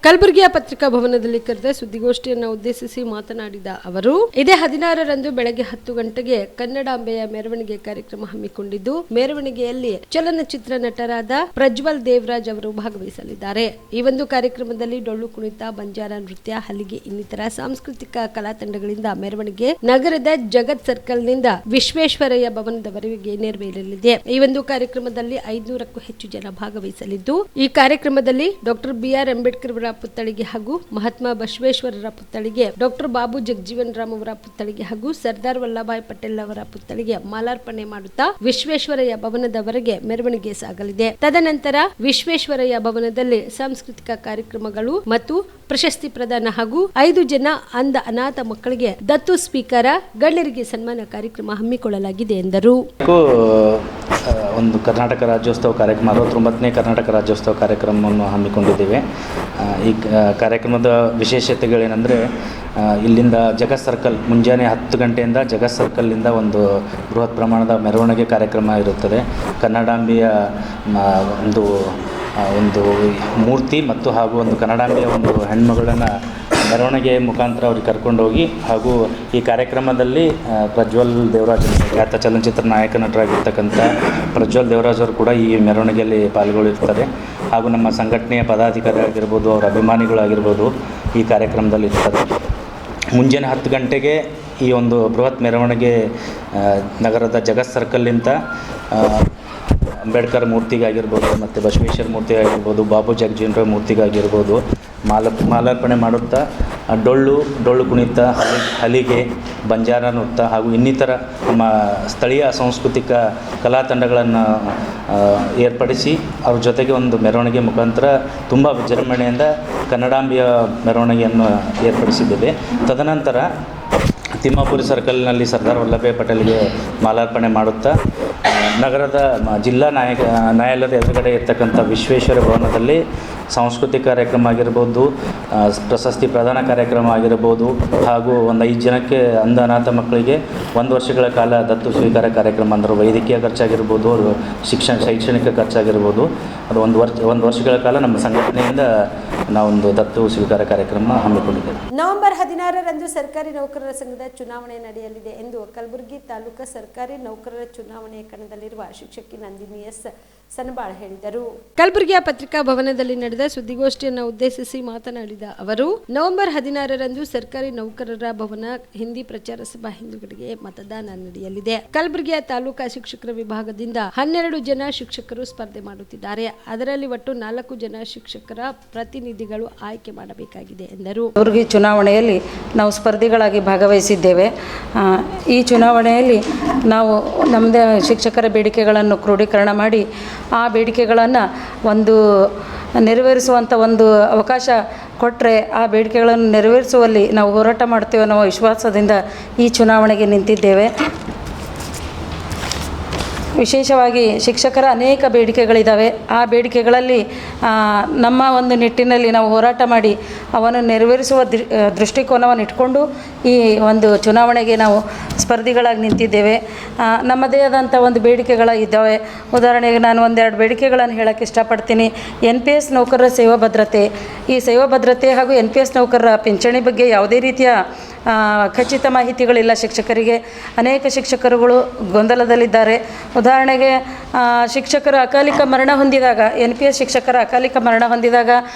ಕಲಬುರಗಿಯ ಪತ್ರಿಕಾ ಭವನದಲ್ಲಿ ಕರೆದ ಸುದ್ದಿಗೋಷ್ಠಿಯನ್ನು ಉದ್ದೇಶಿಸಿ ಮಾತನಾಡಿದ ಅವರು, ಇದೇ 16ರಂದು ಬೆಳಗ್ಗೆ 10 ಗಂಟೆಗೆ ಕನ್ನಡಾಂಬೆಯ ಮೆರವಣಿಗೆ ಕಾರ್ಯಕ್ರಮ ಹಮ್ಮಿಕೊಂಡಿದ್ದು, ಮೆರವಣಿಗೆಯಲ್ಲಿ ಚಲನಚಿತ್ರ ನಟರಾದ ಪ್ರಜ್ವಲ್ ದೇವರಾಜ್ ಅವರು ಭಾಗವಹಿಸಲಿದ್ದಾರೆ. ಈ ಒಂದು ಕಾರ್ಯಕ್ರಮದಲ್ಲಿ ಡೊಳ್ಳು ಕುಣಿತ, ಬಂಜಾರ ನೃತ್ಯ, ಹಲಿಗೆ ಇನ್ನಿತರ ಸಾಂಸ್ಕೃತಿಕ ಕಲಾ ತಂಡಗಳಿಂದ ಮೆರವಣಿಗೆ ನಗರದ ಜಗತ್ ಸರ್ಕಲ್ನಿಂದ ವಿಶ್ವೇಶ್ವರಯ್ಯ ಭವನದವರೆಗೆ ನೆರವೇರಲಿದೆ. ಈ ಒಂದು ಕಾರ್ಯಕ್ರಮದಲ್ಲಿ 500ಕ್ಕೂ ಹೆಚ್ಚು ಜನ ಭಾಗವಹಿಸಲಿದ್ದು, ಈ ಕಾರ್ಯಕ್ರಮದಲ್ಲಿ ಡಾಕ್ಟರ್ BR ಅಂಬೇಡ್ಕರ್ ಅವರ ಪುತ್ಥಳಿಗೆ ಹಾಗೂ ಮಹಾತ್ಮ ಬಸವೇಶ್ವರರ ಪುತ್ಥಳಿಗೆ, ಡಾಕ್ಟರ್ ಬಾಬು ಜಗಜೀವನ್ ರಾಮ್ ಅವರ ಪುತ್ಥಳಿಗೆ ಹಾಗೂ ಸರ್ದಾರ್ ವಲ್ಲಭಾಯ್ ಪಟೇಲ್ ಅವರ ಪುತ್ಥಳಿಗೆ ಮಾಲಾರ್ಪಣೆ ಮಾಡುತ್ತಾ ವಿಶ್ವೇಶ್ವರಯ್ಯ ಭವನದವರೆಗೆ ಮೆರವಣಿಗೆ ಸಾಗಲಿದೆ. ತದನಂತರ ವಿಶ್ವೇಶ್ವರಯ್ಯ ಭವನದಲ್ಲಿ ಸಾಂಸ್ಕೃತಿಕ ಕಾರ್ಯಕ್ರಮಗಳು ಮತ್ತು ಪ್ರಶಸ್ತಿ ಪ್ರದಾನ ಹಾಗೂ 5 ಜನ ಅಂಧ ಅನಾಥ ಮಕ್ಕಳಿಗೆ ದತ್ತು ಸ್ಪೀಕರ್, ಗಣ್ಯರಿಗೆ ಸನ್ಮಾನ ಕಾರ್ಯಕ್ರಮ ಹಮ್ಮಿಕೊಳ್ಳಲಾಗಿದೆ ಎಂದರು. ಒಂದು ಕರ್ನಾಟಕ ರಾಜ್ಯೋತ್ಸವ ಕಾರ್ಯಕ್ರಮ 69ನೇ ಕರ್ನಾಟಕ ರಾಜ್ಯೋತ್ಸವ ಕಾರ್ಯಕ್ರಮವನ್ನು ಹಮ್ಮಿಕೊಂಡಿದ್ದೇವೆ. ಈ ಕಾರ್ಯಕ್ರಮದ ವಿಶೇಷತೆಗಳೇನೆಂದರೆ, ಇಲ್ಲಿಂದ ಜಗತ್ ಸರ್ಕಲ್ ಮುಂಜಾನೆ 10 ಗಂಟೆಯಿಂದ ಜಗತ್ ಸರ್ಕಲ್ನಿಂದ ಒಂದು ಬೃಹತ್ ಪ್ರಮಾಣದ ಮೆರವಣಿಗೆ ಕಾರ್ಯಕ್ರಮ ಇರುತ್ತದೆ. ಕನ್ನಡಾಂಬೆಯ ಒಂದು ಮೂರ್ತಿ ಮತ್ತು ಹಾಗೂ ಒಂದು ಕನ್ನಡಾಂಬೆಯ ಒಂದು ಹೆಣ್ಮಗಳನ್ನು ಮೆರವಣಿಗೆ ಮುಖಾಂತರ ಅವ್ರಿಗೆ ಕರ್ಕೊಂಡೋಗಿ, ಹಾಗೂ ಈ ಕಾರ್ಯಕ್ರಮದಲ್ಲಿ ಪ್ರಜ್ವಲ್ ದೇವರಾಜ್, ಖ್ಯಾತ ಚಲನಚಿತ್ರ ನಾಯಕ ನಟರಾಗಿರ್ತಕ್ಕಂಥ ಪ್ರಜ್ವಲ್ ದೇವರಾಜ್ ಅವರು ಕೂಡ ಈ ಮೆರವಣಿಗೆಯಲ್ಲಿ ಪಾಲ್ಗೊಳ್ಳಿರ್ತಾರೆ. ಹಾಗೂ ನಮ್ಮ ಸಂಘಟನೆಯ ಪದಾಧಿಕಾರಿ ಆಗಿರ್ಬೋದು, ಅವರ ಅಭಿಮಾನಿಗಳಾಗಿರ್ಬೋದು ಈ ಕಾರ್ಯಕ್ರಮದಲ್ಲಿ ಇರ್ತಾರೆ. ಮುಂಜಾನೆ 10 ಗಂಟೆಗೆ ಈ ಒಂದು ಬೃಹತ್ ಮೆರವಣಿಗೆ ನಗರದ ಜಗತ್ ಸರ್ಕಲ್ನಿಂದ ಅಂಬೇಡ್ಕರ್ ಮೂರ್ತಿಗಾಗಿರ್ಬೋದು ಮತ್ತು ಬಸವೇಶ್ವರ ಮೂರ್ತಿಗಾಗಿರ್ಬೋದು, ಬಾಬು ಜಗಜೀವನ್ ರಾಮ್ ಮೂರ್ತಿಗಾಗಿರ್ಬೋದು ಮಾಲಾರ್ಪಣೆ ಮಾಡುತ್ತಾ ಡೊಳ್ಳು ಕುಣಿತ, ಹಲಿಗೆ, ಬಂಜಾರ ನೃತ್ಯ ಹಾಗೂ ಇನ್ನಿತರ ನಮ್ಮ ಸ್ಥಳೀಯ ಸಾಂಸ್ಕೃತಿಕ ಕಲಾ ತಂಡಗಳನ್ನು ಏರ್ಪಡಿಸಿ ಅವ್ರ ಜೊತೆಗೆ ಒಂದು ಮೆರವಣಿಗೆ ಮುಖಾಂತರ ತುಂಬ ವಿಜೃಂಭಣೆಯಿಂದ ಕನ್ನಡಾಂಬೆಯ ಮೆರವಣಿಗೆಯನ್ನು ಏರ್ಪಡಿಸಿದ್ದೇವೆ. ತದನಂತರ ತಿಮ್ಮಾಪುರಿ ಸರ್ಕಲ್ನಲ್ಲಿ ಸರ್ದಾರ್ ವಲ್ಲಭಾಯ್ ಪಟೇಲ್ಗೆ ಮಾಲಾರ್ಪಣೆ ಮಾಡುತ್ತಾ ನಗರದ ಜಿಲ್ಲಾ ನ್ಯಾಯಾಲಯದ ಎದುರುಗಡೆ ಇರ್ತಕ್ಕಂಥ ವಿಶ್ವೇಶ್ವರ ಭವನದಲ್ಲಿ ಸಾಂಸ್ಕೃತಿಕ ಕಾರ್ಯಕ್ರಮ ಆಗಿರ್ಬೋದು, ಪ್ರಶಸ್ತಿ ಪ್ರದಾನ ಕಾರ್ಯಕ್ರಮ ಆಗಿರ್ಬೋದು, ಹಾಗೂ ಒಂದು 5 ಜನಕ್ಕೆ ಅಂಧ ಅನಾಥ ಮಕ್ಕಳಿಗೆ 1 ವರ್ಷಗಳ ಕಾಲ ದತ್ತು ಸ್ವೀಕಾರ ಕಾರ್ಯಕ್ರಮ, ಅಂದರೆ ವೈದ್ಯಕೀಯ ಖರ್ಚಾಗಿರ್ಬೋದು, ಶೈಕ್ಷಣಿಕ ಖರ್ಚಾಗಿರ್ಬೋದು, ಅದು ಒಂದು ವರ್ಷಗಳ ಕಾಲ ನಮ್ಮ ಸಂಘಟನೆಯಿಂದ ನಾವೊಂದು ದತ್ತು ಸ್ವೀಕಾರ ಕಾರ್ಯಕ್ರಮ ಹಮ್ಮಿಕೊಂಡಿದ್ದೇವೆ. ನವೆಂಬರ್ 16ರಂದು ಸರ್ಕಾರಿ ನೌಕರರ ಸಂಘದ ಚುನಾವಣೆ ನಡೆಯಲಿದೆ ಎಂದು ಕಲಬುರಗಿ ತಾಲೂಕು ಸರ್ಕಾರಿ ನೌಕರರ ಚುನಾವಣೆಯ ಕಣದಲ್ಲಿರುವ ಶಿಕ್ಷಕಿ ನಂದಿನಿ ಎಸ್ ಸನಬಾಳ್ ಹೇಳಿದರು. ಕಲಬುರಗಿಯ ಪತ್ರಿಕಾ ಭವನದಲ್ಲಿ ನಡೆದ ಸುದ್ದಿಗೋಷ್ಠಿಯನ್ನು ಉದ್ದೇಶಿಸಿ ಮಾತನಾಡಿದ ಅವರು, ನವೆಂಬರ್ 16ರಂದು ಸರ್ಕಾರಿ ನೌಕರರ ಭವನ ಹಿಂದಿ ಪ್ರಚಾರ ಸಭಾ ಹಿಂದುಗಡೆಗೆ ಮತದಾನ ನಡೆಯಲಿದೆ. ಕಲಬುರಗಿಯ ತಾಲೂಕಾ ಶಿಕ್ಷಕರ ವಿಭಾಗದಿಂದ 12 ಜನ ಶಿಕ್ಷಕರು ಸ್ಪರ್ಧೆ ಮಾಡುತ್ತಿದ್ದಾರೆ. ಅದರಲ್ಲಿ ಒಟ್ಟು 4 ಜನ ಶಿಕ್ಷಕರ ಪ್ರತಿನಿಧಿಗಳು ಆಯ್ಕೆ ಮಾಡಬೇಕಾಗಿದೆ ಎಂದರು. ಕಲಬುರಗಿ ಚುನಾವಣೆಯಲ್ಲಿ ನಾವು ಸ್ಪರ್ಧಿಗಳಾಗಿ ಭಾಗವಹಿಸಿದ್ದೇವೆ. ಈ ಚುನಾವಣೆಯಲ್ಲಿ ನಾವು ನಮ್ಮದೇ ಶಿಕ್ಷಕರ ಬೇಡಿಕೆಗಳನ್ನು ಕ್ರೋಢೀಕರಣ ಮಾಡಿ ಆ ಬೇಡಿಕೆಗಳನ್ನು ನೆರವೇರಿಸುವಂಥ ಒಂದು ಅವಕಾಶ ಕೊಟ್ಟರೆ ಆ ಬೇಡಿಕೆಗಳನ್ನು ನೆರವೇರಿಸುವಲ್ಲಿ ನಾವು ಹೋರಾಟ ಮಾಡ್ತೇವೆ ಅನ್ನೋ ವಿಶ್ವಾಸದಿಂದ ಈ ಚುನಾವಣೆಗೆ ನಿಂತಿದ್ದೇವೆ. ವಿಶೇಷವಾಗಿ ಶಿಕ್ಷಕರ ಅನೇಕ ಬೇಡಿಕೆಗಳಿದ್ದಾವೆ. ಆ ಬೇಡಿಕೆಗಳಲ್ಲಿ ನಮ್ಮ ಒಂದು ನಿಟ್ಟಿನಲ್ಲಿ ನಾವು ಹೋರಾಟ ಮಾಡಿ ಅವನ್ನು ನೆರವೇರಿಸುವ ದೃಷ್ಟಿಕೋನವನ್ನು ಇಟ್ಕೊಂಡು ಈ ಒಂದು ಚುನಾವಣೆಗೆ ನಾವು ಸ್ಪರ್ಧಿಗಳಾಗಿ ನಿಂತಿದ್ದೇವೆ. ನಮ್ಮದೇ ಆದಂಥ ಒಂದು ಬೇಡಿಕೆಗಳು ಇದ್ದಾವೆ. ಉದಾಹರಣೆಗೆ ನಾನು 1-2 ಬೇಡಿಕೆಗಳನ್ನು ಹೇಳೋಕ್ಕೆ ಇಷ್ಟಪಡ್ತೀನಿ. NPS ನೌಕರರ ಸೇವಾ ಭದ್ರತೆ, ಈ ಸೇವಾ ಭದ್ರತೆ ಹಾಗೂ NPS ನೌಕರರ ಪಿಂಚಣಿ ಬಗ್ಗೆ ಯಾವುದೇ ರೀತಿಯ ಖಚಿತ ಮಾಹಿತಿಗಳಿಲ್ಲ ಶಿಕ್ಷಕರಿಗೆ. ಅನೇಕ ಶಿಕ್ಷಕರುಗಳು ಗೊಂದಲದಲ್ಲಿದ್ದಾರೆ. ಉದಾಹರಣೆಗೆ ಶಿಕ್ಷಕರ ಅಕಾಲಿಕ ಮರಣ ಹೊಂದಿದಾಗ, NPS ಶಿಕ್ಷಕರ ಅಕಾಲಿಕ ಮರಣ ಹೊಂದಿದಾಗ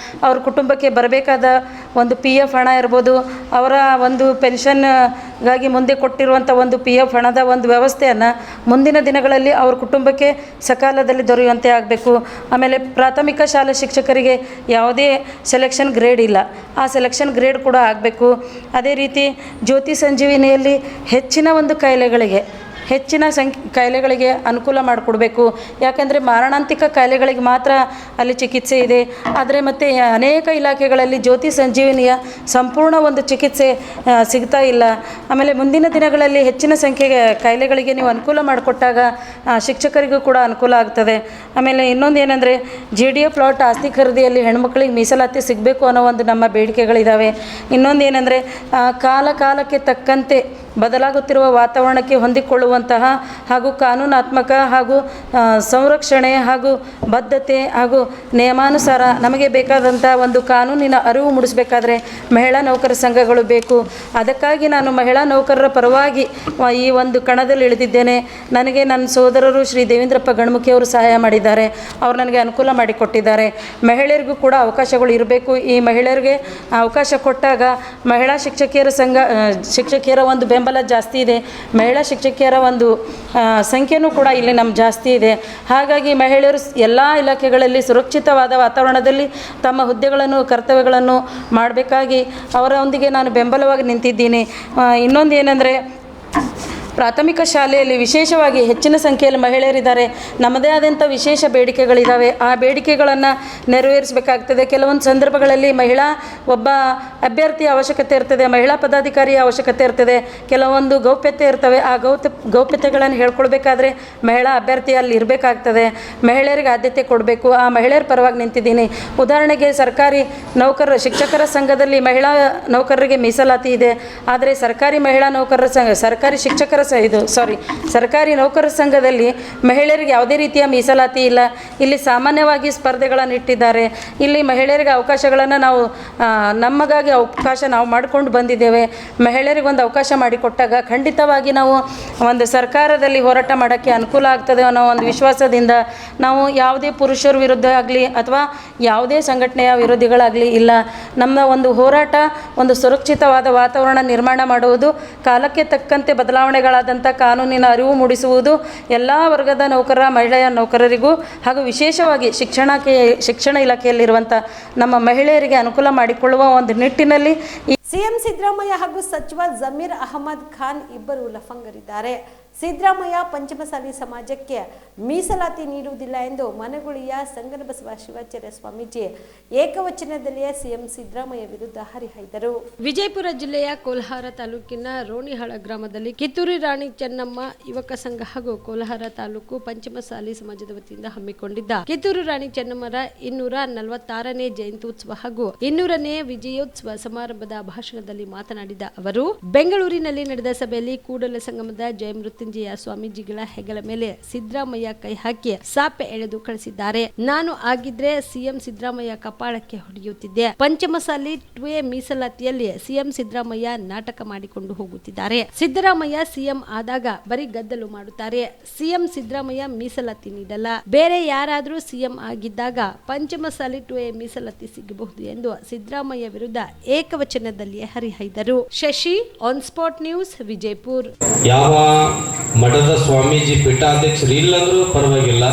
ಅವ್ರ ಕುಟುಂಬಕ್ಕೆ ಬರಬೇಕಾದ ಒಂದು PF ಹಣ ಇರ್ಬೋದು, ಅವರ ಒಂದು ಪೆನ್ಷನ್ಗಾಗಿ ಮುಂದೆ ಕೊಟ್ಟಿರುವಂಥ ಒಂದು PF ಹಣದ ಒಂದು ವ್ಯವಸ್ಥೆಯನ್ನು ಮುಂದಿನ ದಿನಗಳಲ್ಲಿ ಅವ್ರ ಕುಟುಂಬಕ್ಕೆ ಸಕಾಲದಲ್ಲಿ ದೊರೆಯುವಂತೆ ಆಗಬೇಕು. ಆಮೇಲೆ ಪ್ರಾಥಮಿಕ ಶಾಲಾ ಶಿಕ್ಷಕರಿಗೆ ಯಾವುದೇ ಸೆಲೆಕ್ಷನ್ ಗ್ರೇಡ್ ಇಲ್ಲ, ಆ ಸೆಲೆಕ್ಷನ್ ಗ್ರೇಡ್ ಕೂಡ ಆಗಬೇಕು. ಅದೇ ರೀತಿ ಜ್ಯೋತಿ ಸಂಜೀವಿನಿಯಲ್ಲಿ ಹೆಚ್ಚಿನ ಒಂದು ಕಾಯಿಲೆಗಳಿಗೆ ಅನುಕೂಲ ಮಾಡಿಕೊಡ್ಬೇಕು. ಯಾಕಂದರೆ ಮಾರಣಾಂತಿಕ ಕಾಯಿಲೆಗಳಿಗೆ ಮಾತ್ರ ಅಲ್ಲಿ ಚಿಕಿತ್ಸೆ ಇದೆ. ಆದರೆ ಮತ್ತು ಅನೇಕ ಇಲಾಖೆಗಳಲ್ಲಿ ಜ್ಯೋತಿ ಸಂಜೀವಿನಿಯ ಸಂಪೂರ್ಣ ಒಂದು ಚಿಕಿತ್ಸೆ ಸಿಗ್ತಾ ಇಲ್ಲ. ಆಮೇಲೆ ಮುಂದಿನ ದಿನಗಳಲ್ಲಿ ಹೆಚ್ಚಿನ ಸಂಖ್ಯೆಗೆ ಕಾಯಿಲೆಗಳಿಗೆ ನೀವು ಅನುಕೂಲ ಮಾಡಿಕೊಟ್ಟಾಗ ಶಿಕ್ಷಕರಿಗೂ ಕೂಡ ಅನುಕೂಲ ಆಗ್ತದೆ. ಆಮೇಲೆ ಇನ್ನೊಂದು ಏನಂದರೆ GDA ಪ್ಲಾಟ್ ಆಸ್ತಿ ಖರೀದಿಯಲ್ಲಿ ಹೆಣ್ಮಕ್ಳಿಗೆ ಮೀಸಲಾತಿ ಸಿಗಬೇಕು ಅನ್ನೋ ಒಂದು ನಮ್ಮ ಬೇಡಿಕೆಗಳಿದ್ದಾವೆ. ಇನ್ನೊಂದು ಏನಂದರೆ ಕಾಲಕ್ಕೆ ತಕ್ಕಂತೆ ಬದಲಾಗುತ್ತಿರುವ ವಾತಾವರಣಕ್ಕೆ ಹೊಂದಿಕೊಳ್ಳುವಂತಹ ಹಾಗೂ ಕಾನೂನಾತ್ಮಕ ಹಾಗೂ ಸಂರಕ್ಷಣೆ ಹಾಗೂ ಬದ್ಧತೆ ಹಾಗೂ ನಿಯಮಾನುಸಾರ ನಮಗೆ ಬೇಕಾದಂಥ ಒಂದು ಕಾನೂನಿನ ಅರಿವು ಮೂಡಿಸಬೇಕಾದ್ರೆ ಮಹಿಳಾ ನೌಕರ ಸಂಘಗಳು ಬೇಕು. ಅದಕ್ಕಾಗಿ ನಾನು ಮಹಿಳಾ ನೌಕರರ ಪರವಾಗಿ ಈ ಒಂದು ಕಣದಲ್ಲಿ ಇಳಿದಿದ್ದೇನೆ. ನನಗೆ ನನ್ನ ಸೋದರರು ಶ್ರೀ ದೇವೇಂದ್ರಪ್ಪ ಗಣಮುಖಿಯವರು ಸಹಾಯ ಮಾಡಿದ್ದಾರೆ. ಅವರು ನನಗೆ ಅನುಕೂಲ ಮಾಡಿಕೊಟ್ಟಿದ್ದಾರೆ. ಮಹಿಳೆಯರಿಗೂ ಕೂಡ ಅವಕಾಶಗಳು ಇರಬೇಕು. ಈ ಮಹಿಳೆಯರಿಗೆ ಅವಕಾಶ ಕೊಟ್ಟಾಗ ಮಹಿಳಾ ಶಿಕ್ಷಕಿಯರ ಒಂದು ಬೆಂಬಲ ಜಾಸ್ತಿ ಇದೆ. ಮಹಿಳಾ ಶಿಕ್ಷಕಿಯರ ಒಂದು ಸಂಖ್ಯೆನೂ ಕೂಡ ಇಲ್ಲಿ ನಮ್ಮ ಜಾಸ್ತಿ ಇದೆ. ಹಾಗಾಗಿ ಮಹಿಳೆಯರು ಎಲ್ಲ ಇಲಾಖೆಗಳಲ್ಲಿ ಸುರಕ್ಷಿತವಾದ ವಾತಾವರಣದಲ್ಲಿ ತಮ್ಮ ಹುದ್ದೆಗಳನ್ನು ಕರ್ತವ್ಯಗಳನ್ನು ಮಾಡಬೇಕಾಗಿ ಅವರೊಂದಿಗೆ ನಾನು ಬೆಂಬಲವಾಗಿ ನಿಂತಿದ್ದೀನಿ. ಇನ್ನೊಂದು ಏನಂದರೆ ಪ್ರಾಥಮಿಕ ಶಾಲೆಯಲ್ಲಿ ವಿಶೇಷವಾಗಿ ಹೆಚ್ಚಿನ ಸಂಖ್ಯೆಯಲ್ಲಿ ಮಹಿಳೆಯರಿದ್ದಾರೆ. ನಮ್ಮದೇ ಆದಂಥ ವಿಶೇಷ ಬೇಡಿಕೆಗಳಿದ್ದಾವೆ. ಆ ಬೇಡಿಕೆಗಳನ್ನು ನೆರವೇರಿಸಬೇಕಾಗ್ತದೆ. ಕೆಲವೊಂದು ಸಂದರ್ಭಗಳಲ್ಲಿ ಒಬ್ಬ ಅಭ್ಯರ್ಥಿಯ ಅವಶ್ಯಕತೆ ಇರ್ತದೆ, ಮಹಿಳಾ ಪದಾಧಿಕಾರಿಯ ಅವಶ್ಯಕತೆ ಇರ್ತದೆ, ಕೆಲವೊಂದು ಗೌಪ್ಯತೆ ಇರ್ತವೆ. ಆ ಗೌಪ್ಯತೆಗಳನ್ನು ಹೇಳ್ಕೊಳ್ಬೇಕಾದ್ರೆ ಮಹಿಳಾ ಅಭ್ಯರ್ಥಿ ಅಲ್ಲಿ ಇರಬೇಕಾಗ್ತದೆ. ಮಹಿಳೆಯರಿಗೆ ಆದ್ಯತೆ ಕೊಡಬೇಕು. ಆ ಮಹಿಳೆಯರ ಪರವಾಗಿ ನಿಂತಿದ್ದೀನಿ. ಉದಾಹರಣೆಗೆ ಸರ್ಕಾರಿ ಶಿಕ್ಷಕರ ಸಂಘದಲ್ಲಿ ಮಹಿಳಾ ನೌಕರರಿಗೆ ಮೀಸಲಾತಿ ಇದೆ. ಆದರೆ ಸರ್ಕಾರಿ ನೌಕರರ ಸಂಘದಲ್ಲಿ ಮಹಿಳೆಯರಿಗೆ ಯಾವುದೇ ರೀತಿಯ ಮೀಸಲಾತಿ ಇಲ್ಲ. ಇಲ್ಲಿ ಸಾಮಾನ್ಯವಾಗಿ ಸ್ಪರ್ಧೆಗಳನ್ನು ಇಟ್ಟಿದ್ದಾರೆ. ಇಲ್ಲಿ ಮಹಿಳೆಯರಿಗೆ ಅವಕಾಶಗಳನ್ನು ನಮಗಾಗಿ ಅವಕಾಶ ನಾವು ಮಾಡಿಕೊಂಡು ಬಂದಿದ್ದೇವೆ. ಮಹಿಳೆಯರಿಗೆ ಒಂದು ಅವಕಾಶ ಮಾಡಿಕೊಟ್ಟಾಗ ಖಂಡಿತವಾಗಿ ನಾವು ಒಂದು ಸರ್ಕಾರದಲ್ಲಿ ಹೋರಾಟ ಮಾಡೋಕ್ಕೆ ಅನುಕೂಲ ಆಗ್ತದೆ ಅನ್ನೋ ಒಂದು ವಿಶ್ವಾಸದಿಂದ ನಾವು ಯಾವುದೇ ಪುರುಷರ ವಿರುದ್ಧ ಆಗಲಿ ಅಥವಾ ಯಾವುದೇ ಸಂಘಟನೆಯ ವಿರೋಧಿಗಳಾಗಲಿ ಇಲ್ಲ. ನಮ್ಮ ಒಂದು ಹೋರಾಟ ಒಂದು ಸುರಕ್ಷಿತವಾದ ವಾತಾವರಣ ನಿರ್ಮಾಣ ಮಾಡುವುದು, ಕಾಲಕ್ಕೆ ತಕ್ಕಂತೆ ಬದಲಾವಣೆಗಳಾದಂಥ ಕಾನೂನಿನ ಅರಿವು ಮೂಡಿಸುವುದು, ಎಲ್ಲ ವರ್ಗದ ಮಹಿಳೆಯ ನೌಕರರಿಗೂ ಹಾಗೂ ವಿಶೇಷವಾಗಿ ಶಿಕ್ಷಣ ಇಲಾಖೆಯಲ್ಲಿರುವಂಥ ನಮ್ಮ ಮಹಿಳೆಯರಿಗೆ ಅನುಕೂಲ ಮಾಡಿಕೊಳ್ಳುವ ಒಂದು ನಿಟ್ಟಿನಲ್ಲಿ ಸಿಎಂ ಸಿದ್ದರಾಮಯ್ಯ ಹಾಗೂ ಸಚಿವ ಜಮೀರ್ ಅಹಮದ್ ಖಾನ್ ಇಬ್ಬರು ಲಫಂಗರಿದ್ದಾರೆ. ಸಿದ್ದರಾಮಯ್ಯ ಪಂಚಮಸಾಲಿ ಸಮಾಜಕ್ಕೆ ಮೀಸಲಾತಿ ನೀಡುವುದಿಲ್ಲ ಎಂದು ಮನಗುಳಿಯ ಸಂಗನಬಸವ ಶಿವಾಚಾರ್ಯ ಸ್ವಾಮೀಜಿ ಏಕವಚನದಲ್ಲಿಯೇ ಸಿಎಂ ಸಿದ್ದರಾಮಯ್ಯ ವಿರುದ್ಧ ಹರಿಹಾಯ್ದರು. ವಿಜಯಪುರ ಜಿಲ್ಲೆಯ ಕೋಲಾರ ತಾಲೂಕಿನ ರೋಣಿಹಾಳ ಗ್ರಾಮದಲ್ಲಿ ಕಿತ್ತೂರು ರಾಣಿ ಚೆನ್ನಮ್ಮ ಯುವಕ ಸಂಘ ಹಾಗೂ ಕೋಲಾರ ತಾಲೂಕು ಪಂಚಮಸಾಲಿ ಸಮಾಜದ ವತಿಯಿಂದ ಹಮ್ಮಿಕೊಂಡಿದ್ದ ಕಿತ್ತೂರು ರಾಣಿ ಚೆನ್ನಮ್ಮರ 246ನೇ ಜಯಂತ್ಯುತ್ಸವ ಹಾಗೂ 200ನೇ ವಿಜಯೋತ್ಸವ ಸಮಾರಂಭದ ಭಾಷಣದಲ್ಲಿ ಮಾತನಾಡಿದ ಅವರು, ಬೆಂಗಳೂರಿನಲ್ಲಿ ನಡೆದ ಸಭೆಯಲ್ಲಿ ಕೂಡಲ ಸಂಗಮದ ಜಯಮೃತ್ಯುಂಜಯ ಸ್ವಾಮೀಜಿಗಳ ಹೆಗಲ ಮೇಲೆ ಸಿದ್ದರಾಮಯ್ಯ ಕೈ ಹಾಕಿ ಸಾಪೆ ಎಳೆದು ಕಳಿಸಿದ್ದಾರೆ. ನಾನು ಆಗಿದ್ರೆ ಸಿಎಂ ಸಿದ್ದರಾಮಯ್ಯ ಕಪಾಳಕ್ಕೆ ಹೊಡೆಯುತ್ತಿದ್ದೆ. ಪಂಚಮಸಾಲಿ 2A ಮೀಸಲಾತಿಯಲ್ಲಿ ಸಿಎಂ ಸಿದ್ದರಾಮಯ್ಯ ನಾಟಕ ಮಾಡಿಕೊಂಡು ಹೋಗುತ್ತಿದ್ದಾರೆ. ಸಿದ್ದರಾಮಯ್ಯ ಸಿಎಂ ಆದಾಗ ಬರೀ ಗದ್ದಲು ಮಾಡುತ್ತಾರೆ. ಸಿಎಂ ಸಿದ್ದರಾಮಯ್ಯ ಮೀಸಲಾತಿ ನೀಡಲ್ಲ. ಬೇರೆ ಯಾರಾದ್ರೂ ಸಿಎಂ ಆಗಿದ್ದಾಗ ಪಂಚಮಸಾಲಿ 2A ಮೀಸಲಾತಿ ಸಿಗಬಹುದು ಎಂದು ಸಿದ್ದರಾಮಯ್ಯ ವಿರುದ್ಧ ಏಕವಚನದಲ್ಲಿ ಹರಿಹಾಯ್ದರು. Shashi, on spot news, Vijayapura. ಯಾವ ಮಠದ ಸ್ವಾಮೀಜಿ ಪೀಠಾಧ್ಯಕ್ಷರು ಇಲ್ಲಂದ್ರೂ ಪರವಾಗಿಲ್ಲ,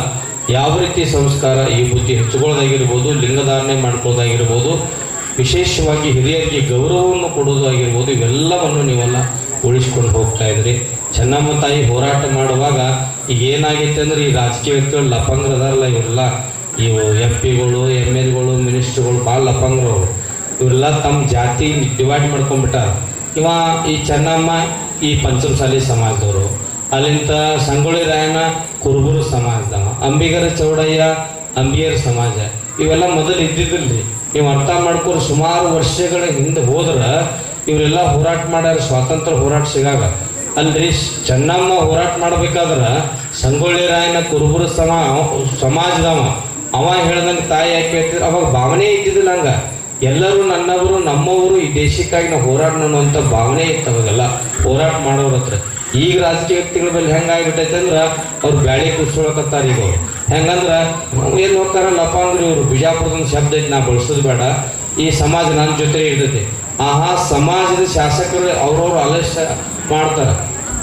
ಯಾವ ರೀತಿ ಸಂಸ್ಕಾರ ಈ ಬುದ್ಧಿ ಹೆಚ್ಚುಕೊಳ್ಳೋದಾಗಿರ್ಬೋದು, ಲಿಂಗಧಾರಣೆ ಮಾಡ್ಕೊಳ್ಳೋದಾಗಿರ್ಬೋದು, ವಿಶೇಷವಾಗಿ ಹಿರಿಯರಿಗೆ ಗೌರವವನ್ನು ಕೊಡೋದಾಗಿರ್ಬೋದು, ಇವೆಲ್ಲವನ್ನು ನೀವೆಲ್ಲ ಉಳಿಸ್ಕೊಂಡು ಹೋಗ್ತಾ ಇದ್ರಿ. ಚೆನ್ನಮ್ಮ ತಾಯಿ ಹೋರಾಟ ಮಾಡುವಾಗ ಈಗ ಏನಾಗೈತೆ ಅಂದ್ರೆ ಈ ರಾಜಕೀಯ ವ್ಯಕ್ತಿಗಳು ಲಫಂಗ್ರದಾರಲ್ಲ, ಇವರೆಲ್ಲ ಇವು MP ಗಳು MLಗಳು ಮಿನಿಸ್ಟ್ರುಗಳು ಭಾಳ ಲಫಂಗ್ರವರು. ಇವರೆಲ್ಲ ತಮ್ಮ ಜಾತಿ ಡಿವೈಡ್ ಮಾಡ್ಕೊಂಡ್ಬಿಟ್ಟಾರ. ಈ ಚೆನ್ನಮ್ಮ ಈ ಪಂಚಮಸಾಲಿ ಸಮಾಜದವರು, ಅಲ್ಲಿಂದ ಸಂಗೊಳ್ಳಿ ರಾಯಣ್ಣ ಕುರುಬರು ಸಮಾಜದವ, ಅಂಬಿಗರ ಚೌಡಯ್ಯ ಅಂಬಿಯರ ಸಮಾಜ, ಇವೆಲ್ಲ ಮೊದಲು ಇದ್ದಿದ್ದಿಲ್ರಿ. ನೀವು ಅರ್ಥ ಮಾಡ್ಕೊಂಡು ಸುಮಾರು ವರ್ಷಗಳ ಹಿಂದೆ ಹೋದ್ರೆ ಇವರೆಲ್ಲ ಹೋರಾಟ ಮಾಡ್ಯಾರ, ಸ್ವಾತಂತ್ರ್ಯ ಹೋರಾಟ ಸಿಗಾಗ. ಅಲ್ರಿ ಚೆನ್ನಮ್ಮ ಹೋರಾಟ ಮಾಡ್ಬೇಕಾದ್ರೆ ಸಂಗೊಳ್ಳಿ ರಾಯಣ್ಣ ಕುರುಬರು ಸಮಾಜದವ ಅವ ಹೇಳ್ದಂಗೆ ತಾಯಿ ಯಾಕೆ ಹೇಳ್ತಿದ್ರು, ಅವಾಗ ಭಾವನೆ ಇದ್ದಿದ್ದಿಲ್ಲ. ಹಂಗ ಎಲ್ಲರೂ ನನ್ನವರು ನಮ್ಮವರು ಈ ದೇಶಕ್ಕಾಗಿ ನಾವು ಹೋರಾಟ ಅನ್ನುವಂಥ ಭಾವನೆ ಇತ್ತು ಅವಾಗೆಲ್ಲ ಹೋರಾಟ ಮಾಡೋರ ಹತ್ರ. ಈಗ ರಾಜಕೀಯ ವ್ಯಕ್ತಿಗಳ ಮೇಲೆ ಹೆಂಗಾಗ್ಬಿಟ್ಟೈತೆ ಅಂದ್ರೆ ಅವ್ರು ಬ್ಯಾಳಿ ಕುಡ್ಸ್ಕೊಳಕತ್ತಾರ. ಈಗ ಅವ್ರು ಹೆಂಗಂದ್ರೆ ಏನು ಹೋಗ್ತಾರ ಲಪಾಂಗ್ರಿ, ಇವರು ಬಿಜಾಪುರದೊಂದು ಶಬ್ದ ಐತಿ, ನಾ ಬಳಸೋದು ಬೇಡ. ಈ ಸಮಾಜ ನನ್ನ ಜೊತೆ ಇರ್ತೈತಿ. ಸಮಾಜದ ಶಾಸಕರು ಅವ್ರವ್ರು ಆಲಸ್ಯ ಮಾಡ್ತಾರೆ.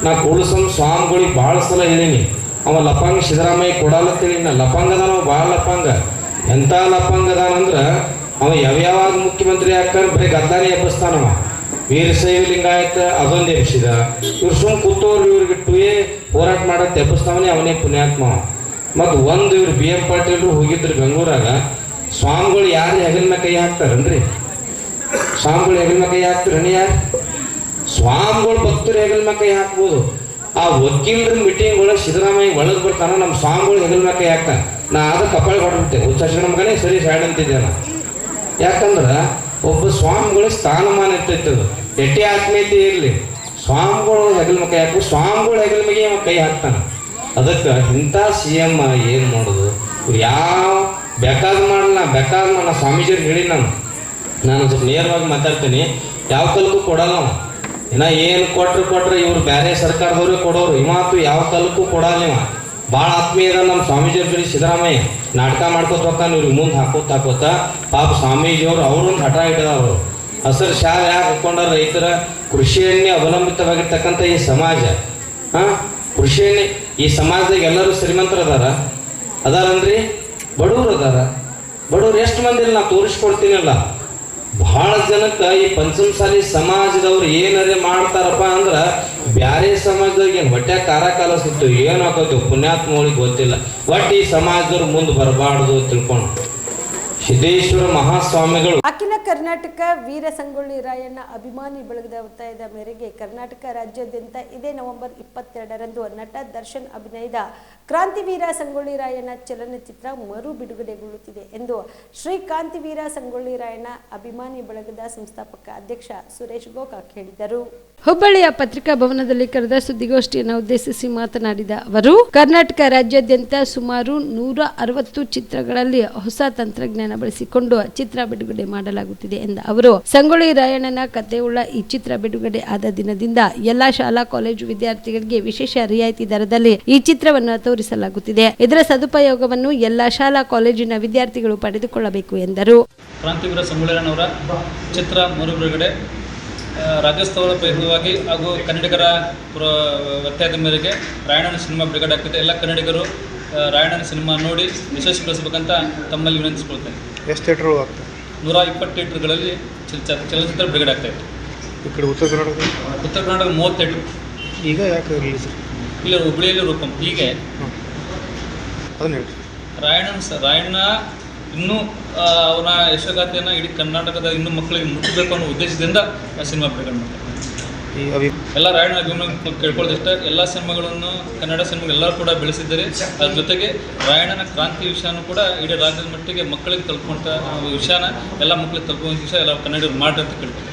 ನಾ ಕೂಡಲಸಂ ಸ್ವಾಮಿಗಳಿಗೆ ಭಾಳ ಸಲ ಹೇಳೀನಿ, ಅವ ಲಪಂಗ ಸಿದ್ದರಾಮಯ್ಯ ಕೊಡಲತ್ತೇಳಿ. ನಾ ಲಪಂಗ ಅದಾನ, ಅವ ಭಾಳ ಲಪಂಗ. ಎಂಥ ಲಪಂಗ ಅದಾನಂದ್ರೆ ಅವ ಯಾವ್ಯಾವಾಗ ಮುಖ್ಯಮಂತ್ರಿ ಹಾಕ್ತಾರೆ ಬರೀ ಗದ್ದಾನೆ ಎಬ್ಬಿಸ್ತಾನವ. ವೀರಶೈವ ಲಿಂಗಾಯತ ಅದೊಂದು ಎಬ್ಬಿಸಿದ. ಇವ್ರು ಸುಮ್ ಕೂತವ್ರು ಇವ್ರಿಗೆ ಟುಯೇ ಹೋರಾಟ ಮಾಡಕ್ಕೆ ಎಬ್ಬಿಸ್ತಾವನೇ ಅವನೇ ಪುಣ್ಯಾತ್ಮ. ಮತ್ತು ಒಂದು ಇವ್ರು BM ಪಾಟೀಲ್ರು ಹೋಗಿದ್ರು ಬೆಂಗಳೂರಾಗ. ಸ್ವಾಮಿಗಳು ಯಾರು ಹೆಗಲಿನ ಕೈ ಹಾಕ್ತಾರನ್ರಿ? ಸ್ವಾಮಿಗಳು ಹೆಗಲಿನ ಕೈ ಹಾಕ್ತಾರನಿ? ಯಾರು ಸ್ವಾಮಿಗಳು ಭಕ್ತರು ಹೆಗಲಿನ ಕೈ ಹಾಕ್ಬೋದು. ಆ ವಕೀಲರ ಮೀಟಿಂಗ್ ಒಳಗೆ ಸಿದ್ದರಾಮಯ್ಯ ಒಳಗೆ ಬರ್ತಾನ, ನಮ್ಮ ಸ್ವಾಮಿಗಳು ಹೆಗಲಿನ ಕೈ ಹಾಕ್ತಾನೆ. ನಾ ಅದು ಕಪಾಳಿ ಹೊಡ್ಬಿಡ್ತೆ, ಉಚ್ಚಾರ ಮಗನೇ ಸರಿ ಸೈಡ್ ಅಂತಿದ್ದೆ ನಾ. ಯಾಕಂದ್ರೆ ಒಬ್ಬ ಸ್ವಾಮಿಗಳ ಸ್ಥಾನಮಾನ ಇರ್ತೈತೆ. ಅದು ಎಟ್ಟೆ ಆತ್ಮೀಯತೆ ಇರಲಿ, ಸ್ವಾಮಿಗಳು ಹೆಗಲ ಕೈ ಹಾಕು, ಸ್ವಾಮಿಗಳು ಹೆಗಲ ಮಗೆ ಕೈ ಹಾಕ್ತಾನೆ. ಅದಕ್ಕೆ ಇಂಥ CM ಏನು ಮಾಡೋದು? ಇವ್ರು ಯಾವ ಬೇಕಾದ ಮಾಡಲ್ಲ ಸ್ವಾಮೀಜಿಯವ್ರು ಹೇಳಿ ನಾನು ಸ್ವಲ್ಪ ನೇರವಾಗಿ ಮಾತಾಡ್ತೀನಿ. ಯಾವ ಕಾಲಕ್ಕೂ ಕೊಡಲ್ಲ ನಾವು. ಇನ್ನು ಏನು ಕೊಟ್ರೆ ಇವ್ರು ಬೇರೆ ಸರ್ಕಾರದವ್ರಿಗೆ ಕೊಡೋರು. ಇವತ್ತು ಯಾವ ಕಾಲಕ್ಕೂ ಕೊಡಲ್ಲ. ಇವ ಭಾಳ ಆತ್ಮೀಯ ಅದ ನಮ್ಮ ಸ್ವಾಮೀಜಿಯವ್ರ ಜೊತೆ ಸಿದ್ದರಾಮಯ್ಯ. ನಾಟಕ ಮಾಡ್ಕೋತ ಹೋಗ್ತಾನೆ ಇವ್ರಿಗೆ ಮುಂದೆ ಹಾಕೋತ ಪಾಪ ಸ್ವಾಮೀಜಿಯವರು ಅವ್ರೊಂದು ಹಠ ಇಟ್ಟದವರು. ಹಸಿರು ಶಾಲೆ ಯಾಕೆ ಹಾಕೊಂಡಾರ? ರೈತರ ಕೃಷಿಯನ್ನೇ ಅವಲಂಬಿತವಾಗಿರ್ತಕ್ಕಂಥ ಈ ಸಮಾಜ. ಕೃಷಿಯನ್ನೇ ಈ ಸಮಾಜದಾಗ ಎಲ್ಲರೂ ಶ್ರೀಮಂತರು ಅದಾರನ್ರಿ, ಬಡವರು ಬಡವ್ರು ಎಷ್ಟು ಮಂದಿ ನಾ ತೋರಿಸ್ಕೊಡ್ತೀನಲ್ಲ. ಭಾಳ ಜನಕ್ಕೆ ಈ ಪಂಚಮಸಾಲಿ ಸಮಾಜದವ್ರು ಏನರೇ ಮಾಡ್ತಾರಪ್ಪ ಅಂದ್ರೆ ಬ್ಯಾರೆ ಸಮಾಜದಾಗ ಏನು ಹೊಟ್ಟೆ ಖಾರ ಕಾಲಿಸ್ತಿತ್ತು, ಏನು ಹಾಕೋದು ಪುಣ್ಯಾತ್ಮಗಳಿಗೆ ಗೊತ್ತಿಲ್ಲ. ಒಟ್ಟು ಈ ಸಮಾಜದವ್ರು ಮುಂದೆ ಬರಬಾರ್ದು ತಿಳ್ಕೊಂಡು ಸಿದ್ದೇಶ್ವರ ಮಹಾಸ್ವಾಮಿಗಳು. ಅಖಿಲ ಕರ್ನಾಟಕ ವೀರ ಸಂಗೊಳ್ಳಿ ರಾಯಣ್ಣ ಅಭಿಮಾನಿ ಬಳಗದ ಒತ್ತಾಯದ ಮೇರೆಗೆ ಕರ್ನಾಟಕ ರಾಜ್ಯಾದ್ಯಂತ ಇದೇ ನವೆಂಬರ್ 22ರಂದು ನಟ ದರ್ಶನ್ ಅಭಿನಯದ ಕ್ರಾಂತಿವೀರ ಸಂಗೊಳ್ಳಿ ರಾಯಣ್ಣ ಚಲನಚಿತ್ರ ಮರು ಬಿಡುಗಡೆಗೊಳ್ಳುತ್ತಿದೆ ಎಂದು ಶ್ರೀ ಕ್ರಾಂತಿವೀರ ಸಂಗೊಳ್ಳಿ ರಾಯಣ್ಣ ಅಭಿಮಾನಿ ಬಳಗದ ಸಂಸ್ಥಾಪಕ ಅಧ್ಯಕ್ಷ ಸುರೇಶ್ ಗೋಕಾಕ್ ಹೇಳಿದರು. ಹುಬ್ಬಳ್ಳಿಯ ಪತ್ರಿಕಾ ಭವನದಲ್ಲಿ ಕರೆದ ಸುದ್ದಿಗೋಷ್ಠಿಯನ್ನು ಉದ್ದೇಶಿಸಿ ಮಾತನಾಡಿದ ಅವರು, ಕರ್ನಾಟಕ ರಾಜ್ಯಾದ್ಯಂತ ಸುಮಾರು 160 ಚಿತ್ರಗಳಲ್ಲಿ ಹೊಸ ತಂತ್ರಜ್ಞಾನ ಬಳಸಿಕೊಂಡು ಚಿತ್ರ ಬಿಡುಗಡೆ ಮಾಡಲಾಗುತ್ತಿದೆ ಎಂದ ಅವರು, ಸಂಗೊಳ್ಳಿ ರಾಯಣ್ಣನ ಕಥೆಯುಳ್ಳ ಈ ಚಿತ್ರ ಬಿಡುಗಡೆ ಆದ ದಿನದಿಂದ ಎಲ್ಲಾ ಶಾಲಾ ಕಾಲೇಜು ವಿದ್ಯಾರ್ಥಿಗಳಿಗೆ ವಿಶೇಷ ರಿಯಾಯಿತಿ ದರದಲ್ಲಿ ಈ ಚಿತ್ರವನ್ನು ತೋರಿಸಲಾಗುತ್ತಿದೆ. ಇದರ ಸದುಪಯೋಗವನ್ನು ಎಲ್ಲಾ ಶಾಲಾ ಕಾಲೇಜಿನ ವಿದ್ಯಾರ್ಥಿಗಳು ಪಡೆದುಕೊಳ್ಳಬೇಕು ಎಂದರು. ಕ್ರಾಂತಿವೀರ ಸಂಗೊಳ್ಳಿ ರಾಯಣ್ಣವರ ಚಿತ್ರ ಮರು ಬಿಡುಗಡೆ ರಾಜ್ಯೋತ್ಸವದ ಪ್ರಯುಕ್ತವಾಗಿ ಹಾಗೂ ಕನ್ನಡಿಗರ ಒತ್ತಾಯದ ಮೇರೆಗೆ ರಾಯಣ್ಣನ ಸಿನಿಮಾ ಬಿಡುಗಡೆ ಆಗ್ತಿದೆ. ಎಲ್ಲ ಕನ್ನಡಿಗರು ರಾಯಣ್ಣನ ಸಿನಿಮಾ ನೋಡಿ ಯಶಸ್ವಿಗೊಳಿಸಬೇಕಂತ ತಮ್ಮಲ್ಲಿ ವಿನಂತಿಸಿಕೊಳ್ತೇನೆ. ಎಷ್ಟು ಥಿಯೇಟರ್ಗಳು ಆಗ್ತದೆ? 120 ಥಿಯೇಟರ್ಗಳಲ್ಲಿ ಚಲನಚಿತ್ರ ಬಿಡುಗಡೆ ಆಗ್ತಾ ಇತ್ತು. ಈ ಕಡೆ ಉತ್ತರ ಕರ್ನಾಟಕ 30 ಥಿಯೇಟರ್. ಈಗ ಯಾಕೆ ರಿಲೀಸ್? ಇಲ್ಲಿ ಹುಬ್ಬಳ್ಳಿಯಲ್ಲಿ ರೂಪಂ. ಹೀಗೆ ಅದನ್ನ ಹೇಳಿ. ರಾಯಣ್ಣ ಇನ್ನೂ ಅವನ ಯಶೋಗಾಥೆಯನ್ನು ಇಡೀ ಕರ್ನಾಟಕದ ಇನ್ನೂ ಮಕ್ಕಳಿಗೆ ಮುಟ್ಟಬೇಕು ಅನ್ನೋ ಉದ್ದೇಶದಿಂದ ಆ ಸಿನಿಮಾ ಬಿಡುಗಡೆ ಮಾಡ್ತಾರೆ. ಎಲ್ಲ ರಾಯಣ್ಣ ಅಭಿಮಾನ ಕೇಳ್ಕೊಳ್ಳೋದಿಷ್ಟ, ಎಲ್ಲ ಸಿನಿಮಾಗಳನ್ನು ಕನ್ನಡ ಸಿನಿಮಾಗಳು ಎಲ್ಲರೂ ಕೂಡ ಬೆಳೆಸಿದ್ದಾರೆ. ಅದ್ರ ಜೊತೆಗೆ ರಾಯಣ್ಣನ ಕ್ರಾಂತಿ ವಿಷಯನೂ ಕೂಡ ಇಡೀ ರಾಜ್ಯದ ಮಟ್ಟಿಗೆ ಮಕ್ಕಳಿಗೆ ತಲುಪುವಂಥ ವಿಷಯನ ಎಲ್ಲ ಮಕ್ಕಳಿಗೆ ತಲುಪುವಂಥ ವಿಷಯ ಎಲ್ಲ ಕನ್ನಡಿಗರು ಮಾಡಿ ಅಂತ ಕೇಳ್ತಾರೆ.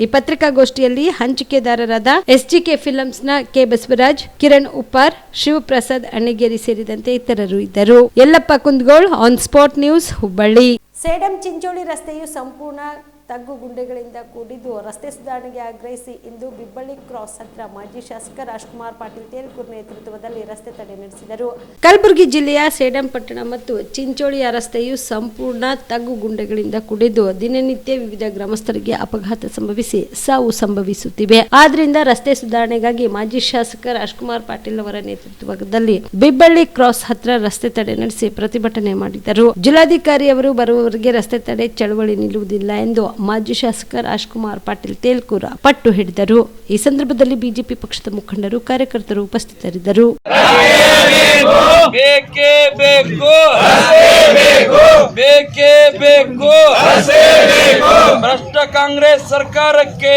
ಈ ಪತ್ರಿಕಾಗೋಷ್ಠಿಯಲ್ಲಿ ಹಂಚಿಕೆದಾರರಾದ SGK ಫಿಲಮ್ಸ್ನ K ಬಸವರಾಜ್, ಕಿರಣ್ ಉಪ್ಪಾರ್, ಶಿವಪ್ರಸಾದ್ ಅಣ್ಣಿಗೇರಿ ಸೇರಿದಂತೆ ಇತರರು ಇದ್ದರು. Yallappa Kundgol, on spot news, Hubballi. Sedam Chincholi ರಸ್ತೆಯು ಸಂಪೂರ್ಣ ತಗ್ಗು ಗುಂಡೆಗಳಿಂದ ಕೂಡಿದ್ದು ರಸ್ತೆ ಸುಧಾರಣೆಗೆ ಆಗ್ರಹಿಸಿ ಇಂದು ಬಿಬ್ಬಳ್ಳಿ ಕ್ರಾಸ್ ಹತ್ರ ಮಾಜಿ ಶಾಸಕ ರಾಜ್ಕುಮಾರ್ ಪಾಟೀಲ್ ತೇಲ್ಕೂರ್ ನೇತೃತ್ವದಲ್ಲಿ ರಸ್ತೆ ತಡೆ ನಡೆಸಿದರು. ಕಲಬುರಗಿ ಜಿಲ್ಲೆಯ ಸೇಡಂ ಪಟ್ಟಣ ಮತ್ತು ಚಿಂಚೋಳಿಯ ರಸ್ತೆಯು ಸಂಪೂರ್ಣ ತಗ್ಗು ಗುಂಡೆಗಳಿಂದ ಕೂಡಿದ್ದು ದಿನನಿತ್ಯ ವಿವಿಧ ಗ್ರಾಮಸ್ಥರಿಗೆ ಅಪಘಾತ ಸಂಭವಿಸಿ ಸಾವು ಸಂಭವಿಸುತ್ತಿವೆ. ಆದ್ರಿಂದ ರಸ್ತೆ ಸುಧಾರಣೆಗಾಗಿ ಮಾಜಿ ಶಾಸಕ ರಾಜ್ಕುಮಾರ್ ಪಾಟೀಲ್ ಅವರ ನೇತೃತ್ವದಲ್ಲಿ ಬಿಬ್ಬಳ್ಳಿ ಕ್ರಾಸ್ ಹತ್ರ ರಸ್ತೆ ತಡೆ ನಡೆಸಿ ಪ್ರತಿಭಟನೆ ಮಾಡಿದರು. ಜಿಲ್ಲಾಧಿಕಾರಿ ಅವರು ಬರುವವರೆಗೆ ರಸ್ತೆ ತಡೆ ಚಳವಳಿ ನಿಲ್ಲುವುದಿಲ್ಲ ಎಂದು ಮಾಜಿ ಶಾಸಕ ರಾಜ್ಕುಮಾರ್ ಪಾಟೀಲ್ ತೇಲ್ಕೂರ ಪಟ್ಟು ಹಿಡಿದರು. ಈ ಸಂದರ್ಭದಲ್ಲಿ ಬಿಜೆಪಿ ಪಕ್ಷದ ಮುಖಂಡರು, ಕಾರ್ಯಕರ್ತರು ಉಪಸ್ಥಿತರಿದ್ದರು. ಭ್ರಷ್ಟ ಕಾಂಗ್ರೆಸ್ ಸರ್ಕಾರಕ್ಕೆ,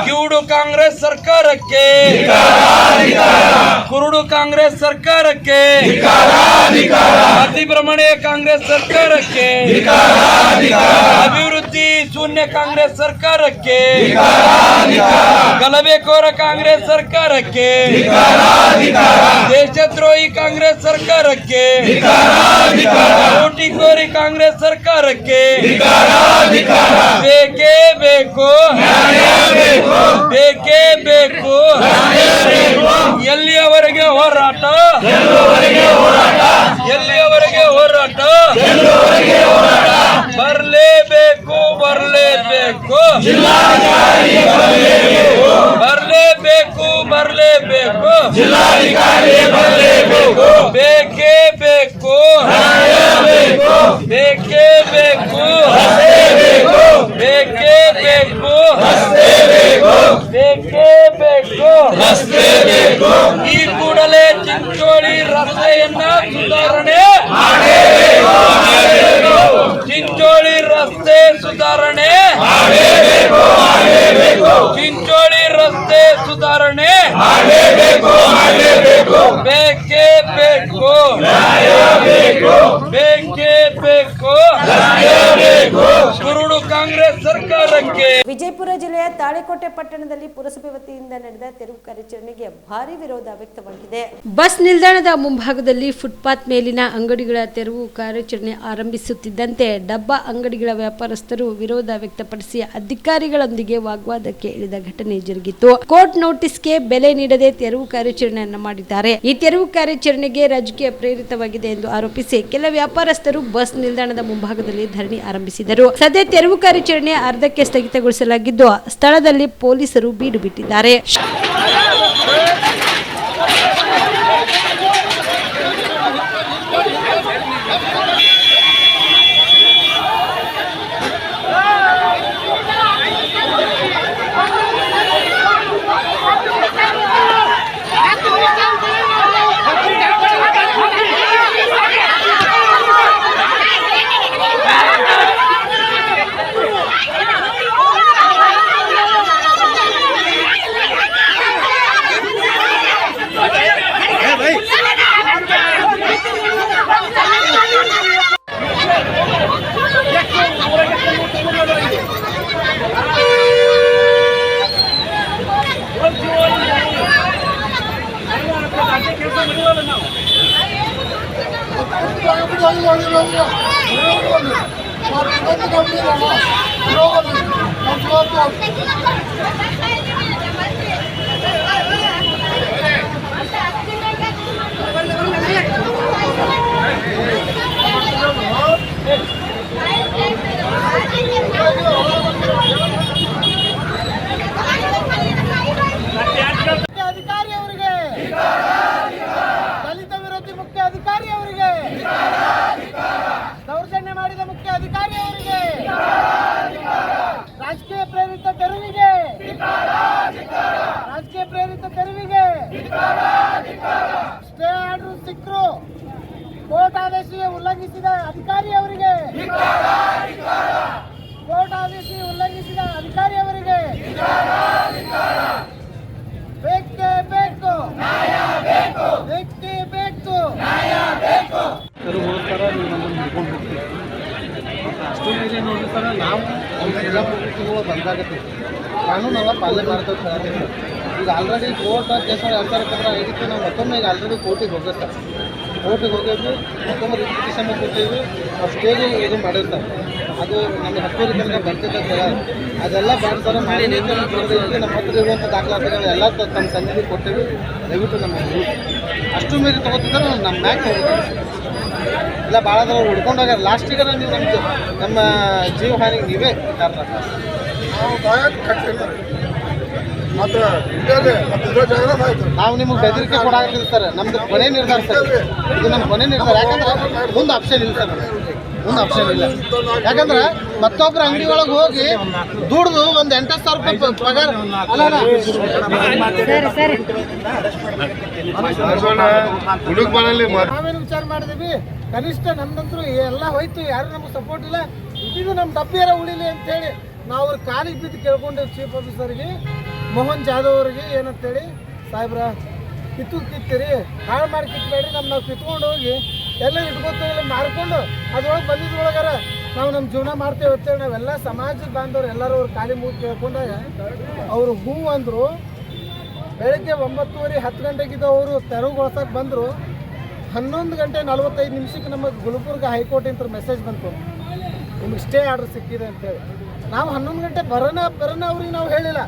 ಕಿವುಡು ಕಾಂಗ್ರೆಸ್ ಸರ್ಕಾರಕ್ಕೆ, ಕುರುಡು ಕಾಂಗ್ರೆಸ್ ಸರ್ಕಾರಕ್ಕೆ, ಅತಿಭ್ರಮಣೆಯ ಕಾಂಗ್ರೆಸ್ ಸರ್ಕಾರಕ್ಕೆ, ಅಭಿವೃದ್ಧಿ ಶೂನ್ಯ ಕಾಂಗ್ರೆಸ್ ಸರ್ಕಾರಕ್ಕೆ, ಗಲಭೆಕೋರ ಕಾಂಗ್ರೆಸ್ ಸರ್ಕಾರಕ್ಕೆ, ದೇಶದ್ರೋಹಿ ಕಾಂಗ್ರೆಸ್ ಸರ್ಕಾರಕ್ಕೆ, ಕೋಟಿಕೋರಿ ಕಾಂಗ್ರೆಸ್ ಸರ್ಕಾರಕ್ಕೆ ಬೇಕೇ ಬೇಕು, ಬೇಕೇ ಬೇಕು. ಎಲ್ಲಿಯವರೆಗೆ ಹೋರಾಟ, ಎಲ್ಲಿಯವರೆಗೆ ಹೋರಾಟ? ಬರಲೇಬೇಕು ಬರಲೇಬೇಕು ಬರಲೇಬೇಕು ಬರಲೇಬೇಕು ಬೇಕೇ ಬೇಕು ಬೇಕೇ ಬೇಕು ಬೇಕೇ ಬೇಕು ಬೇಕೇ ಬೇಕು ಈ ಕೂಡಲೇ ಚಿಂಚೋಳಿ ರಸ್ತೆಯನ್ನ ಸುಧಾರಣೆ ಚಿಂಚೋಳಿ ರಸ್ತೆ ಸುಧಾರಣೆ ಚಿಂಚೋಳಿ ರಸ್ತೆ ಸುಧಾರಣೆ ಬೇಕೇ ಬೇಕು ಬೇಕೇ ಬೇಕು ಕುರುಡು ಕಾಂಗ್ರೆಸ್ ಸರ್ಕಾರಕ್ಕೆ. ವಿಜಯಪುರ ಜಿಲ್ಲೆಯ ತಾಳಿಕೋಟೆ ಪಟ್ಟಣದಲ್ಲಿ ಪುರಸಭೆ ವತಿಯಿಂದ ನಡೆದ ತೆರವು ಕಾರ್ಯಾಚರಣೆಗೆ ಭಾರಿ ವಿರೋಧ ವ್ಯಕ್ತವಾಗಿದೆ. ಬಸ್ ನಿಲ್ದಾಣದ ಮುಂಭಾಗದಲ್ಲಿ ಫುಟ್ಪಾತ್ ಮೇಲಿನ ಅಂಗಡಿಗಳ ತೆರವು ಕಾರ್ಯಾಚರಣೆ ಆರಂಭಿಸುತ್ತಿದ್ದಂತೆ ಡಬ್ಬಾ ಅಂಗಡಿಗಳ ವ್ಯಾಪಾರಸ್ಥರು ವಿರೋಧ ವ್ಯಕ್ತಪಡಿಸಿ ಅಧಿಕಾರಿಗಳೊಂದಿಗೆ ವಾಗ್ವಾದಕ್ಕೆ ಇಳಿದ ಘಟನೆ ಜರುಗಿತು. ಕೋರ್ಟ್ ನೋಟಿಸ್ಗೆ ಬೆಲೆ ನೀಡದೆ ತೆರವು ಕಾರ್ಯಾಚರಣೆಯನ್ನು ಮಾಡಿದ್ದಾರೆ. ಈ ತೆರವು ಕಾರ್ಯಾಚರಣೆಗೆ ರಾಜಕೀಯ ಪ್ರೇರಿತವಾಗಿದೆ ಎಂದು ಆರೋಪಿಸಿ ಕೆಲ ವ್ಯಾಪಾರಸ್ಥರು ಬಸ್ ನಿಲ್ದಾಣದ ಮುಂಭಾಗದಲ್ಲಿ ಧರಣಿ ಆರಂಭಿಸಿದರು. ಸದ್ಯ ತೆರವು ಕಾರ್ಯಾಚರಣೆ ಅರ್ಧಕ್ಕೆ ಸ್ಥಗಿತಗೊಳಿಸಲಾಗಿದ್ದು ಸ್ಥಳದಲ್ಲಿ ಪೊಲೀಸರು ಬೀಡು ಬಿಟ್ಟಿದ್ದಾರೆ. ದೌರ್ಜನ್ಯ ಮಾಡಿದ ಮುಖ್ಯ ಅಧಿಕಾರಿ ಅವರಿಗೆ ರಾಜಕೀಯ ಪ್ರೇರಿತ ತೆರವಿಗೆ ಸ್ಟೇ ಆರ್ಡರ್ ಸಿಕ್ಕರು ಕೋರ್ಟ್ ಆದೇಶ ಉಲ್ಲಂಘಿಸಿದ ಅಧಿಕಾರಿ ಅವರಿಗೆ ಬೇಕೇ ಬೇಕು ಬೇಕೇ ಬೇಕು ಅದಕ್ಕೋಸ್ಕರ ನೀವು ನಮ್ಮನ್ನು ಹಿಡ್ಕೊಂಡು ಹೋಗ್ತೀವಿ. ಅಷ್ಟು ಮೇಲೆ ನೋಡಿ ಸರ್, ನಾವು ಎಲ್ಲ ಪ್ರಕೃತಿಗಳು ಬಂದಾಗತ್ತೆ, ಕಾನೂನೆಲ್ಲ ಪಾಲನೆ ಮಾಡ್ತಾರೆ. ಈಗ ಆಲ್ರೆಡಿ ಕೋರ್ಟ್ ಕೇಸ್ ಹೇಳ್ತಾರಕ್ಕಂದ್ರೆ ಇದಕ್ಕೆ ನಾವು ಮತ್ತೊಮ್ಮೆ ಈಗ ಆಲ್ರೆಡಿ ಕೋರ್ಟಿಗೆ ಹೋಗುತ್ತೆ. ಕೋರ್ಟಿಗೆ ಹೋಗಿದ್ವಿ, ಮತ್ತೊಮ್ಮೆ ರಿಜಿಸ್ಟ್ರೇಷನ್ ಕೊಟ್ಟಿದ್ವಿ, ನಾವು ಸ್ಟೇಜು ಇದು ಮಾಡಿರ್ತಾರೆ. ಅದು ನಮಗೆ ಹತ್ತೂರು ತನಕ ಬರ್ತಿದ್ದ ಅದೆಲ್ಲ ಮಾಡ್ತಾರೆ. ಮಾಡಿ ನಮ್ಮ ಹತ್ರ ಇರುವಂಥ ದಾಖಲಾತಿಗಳು ಎಲ್ಲ ತಮ್ಮ ಸಂಘಕ್ಕೆ ಕೊಟ್ಟಿವಿ. ದಯವಿಟ್ಟು ನಮ್ಮ ಅಷ್ಟು ಮೀರಿ ತೊಗೋತಿದ್ರೆ ನಮ್ಮ ಮ್ಯಾಕ್ ಹೋಗ್ತಾರೆ. ಇಲ್ಲ ಭಾಳ ದರ ಹುಡ್ಕೊಂಡೋಗ್ಯಾರ. ಲಾಸ್ಟಿಗೆ ನೀವು ನಮ್ಮ ಜೀವ ಹಾನಿಗೆ ನೀವೇ ಕಾರಣ. ನಾವು ನಿಮಗೆ ಬೆದರಿಕೆ ಕೊಡಾಗಿಲ್ಲ ಸರ್. ನಮ್ದು ಕೊನೆ ನಿರ್ಧಾರ ಸರ್, ಇದು ನಮ್ಮ ಕೊನೆ ನಿರ್ಧಾರ. ಯಾಕಂದ್ರೆ ಮುಂದೆ ಆಪ್ಷನ್ ಇಲ್ಲ ಸರ್, ಮುಂದೆ ಆಪ್ಷನ್ ಇಲ್ಲ. ಯಾಕಂದ್ರೆ ಮತ್ತೊಬ್ಬರ ಅಂಗಡಿ ಒಳಗೆ ಹೋಗಿ ದುಡ್ದು ಒಂದು 8,000 ರೂಪಾಯಿ ಪಗಾರ ನಾವೇನು ವಿಚಾರ ಮಾಡಿದೀವಿ. ಕನಿಷ್ಠ ನಮ್ದಂತರೂ ಎಲ್ಲ ಹೋಯ್ತು, ಯಾರು ನಮ್ಗೆ ಸಪೋರ್ಟ್ ಇಲ್ಲ. ಇದು ನಮ್ಮ ಡಬ್ಬಿಯರ ಉಳಿಲಿ ಅಂತೇಳಿ ನಾವು ಅವ್ರ ಕಾಲಿಗೆ ಬಿದ್ದು ಕೇಳ್ಕೊಂಡೇವು. ಚೀಫ್ ಆಫೀಸರ್ಗೆ ಮೋಹನ್ ಜಾಧವ್ ಅವ್ರಿಗೆ ಏನಂತೇಳಿ, ಸಾಹೇಬ್ರ ಕಿತ್ತೀರಿ, ಹಾಳು ಮಾಡಿ ಕಿತ್ಬೇಡ್ರಿ, ನಾವು ಕಿತ್ಕೊಂಡು ಹೋಗಿ ಎಲ್ಲ ಇಟ್ಕೊತೀವಿ, ಮಾರ್ಕೊಂಡು ಅದ್ರೊಳಗೆ ಬಂದಿದ್ರೊಳಗಾರ ನಾವು ನಮ್ಮ ಜೀವನ ಮಾಡ್ತೇವೆ ಅಂತೇಳಿ ನಾವೆಲ್ಲ ಸಮಾಜದ ಬಾಂಧವ್ರು ಎಲ್ಲರೂ ಅವ್ರ ಖಾಲಿ ಮೂಗಿ ಕೇಳ್ಕೊಂಡಾಗ ಅವರು ಹೂ ಅಂದರು. ಬೆಳಗ್ಗೆ 9:30 10 ಗಂಟೆಗಿದ್ದು ಅವರು ತೆರವುಗೊಳಿಸೋಕೆ ಬಂದರು. 11 ಗಂಟೆ 45 ನಿಮಿಷಕ್ಕೆ ನಮಗೆ ಗುಲ್ಬರ್ಗ ಹೈಕೋರ್ಟಿಂದ ಮೆಸೇಜ್ ಬಂತು, ನಿಮಗೆ ಸ್ಟೇ ಆರ್ಡರ್ ಸಿಕ್ಕಿದೆ ಅಂತೇಳಿ. ನಾವು 11 ಗಂಟೆ ಬರೋಣ ಅವ್ರಿಗೆ ನಾವು ಹೇಳಿಲ್ಲ.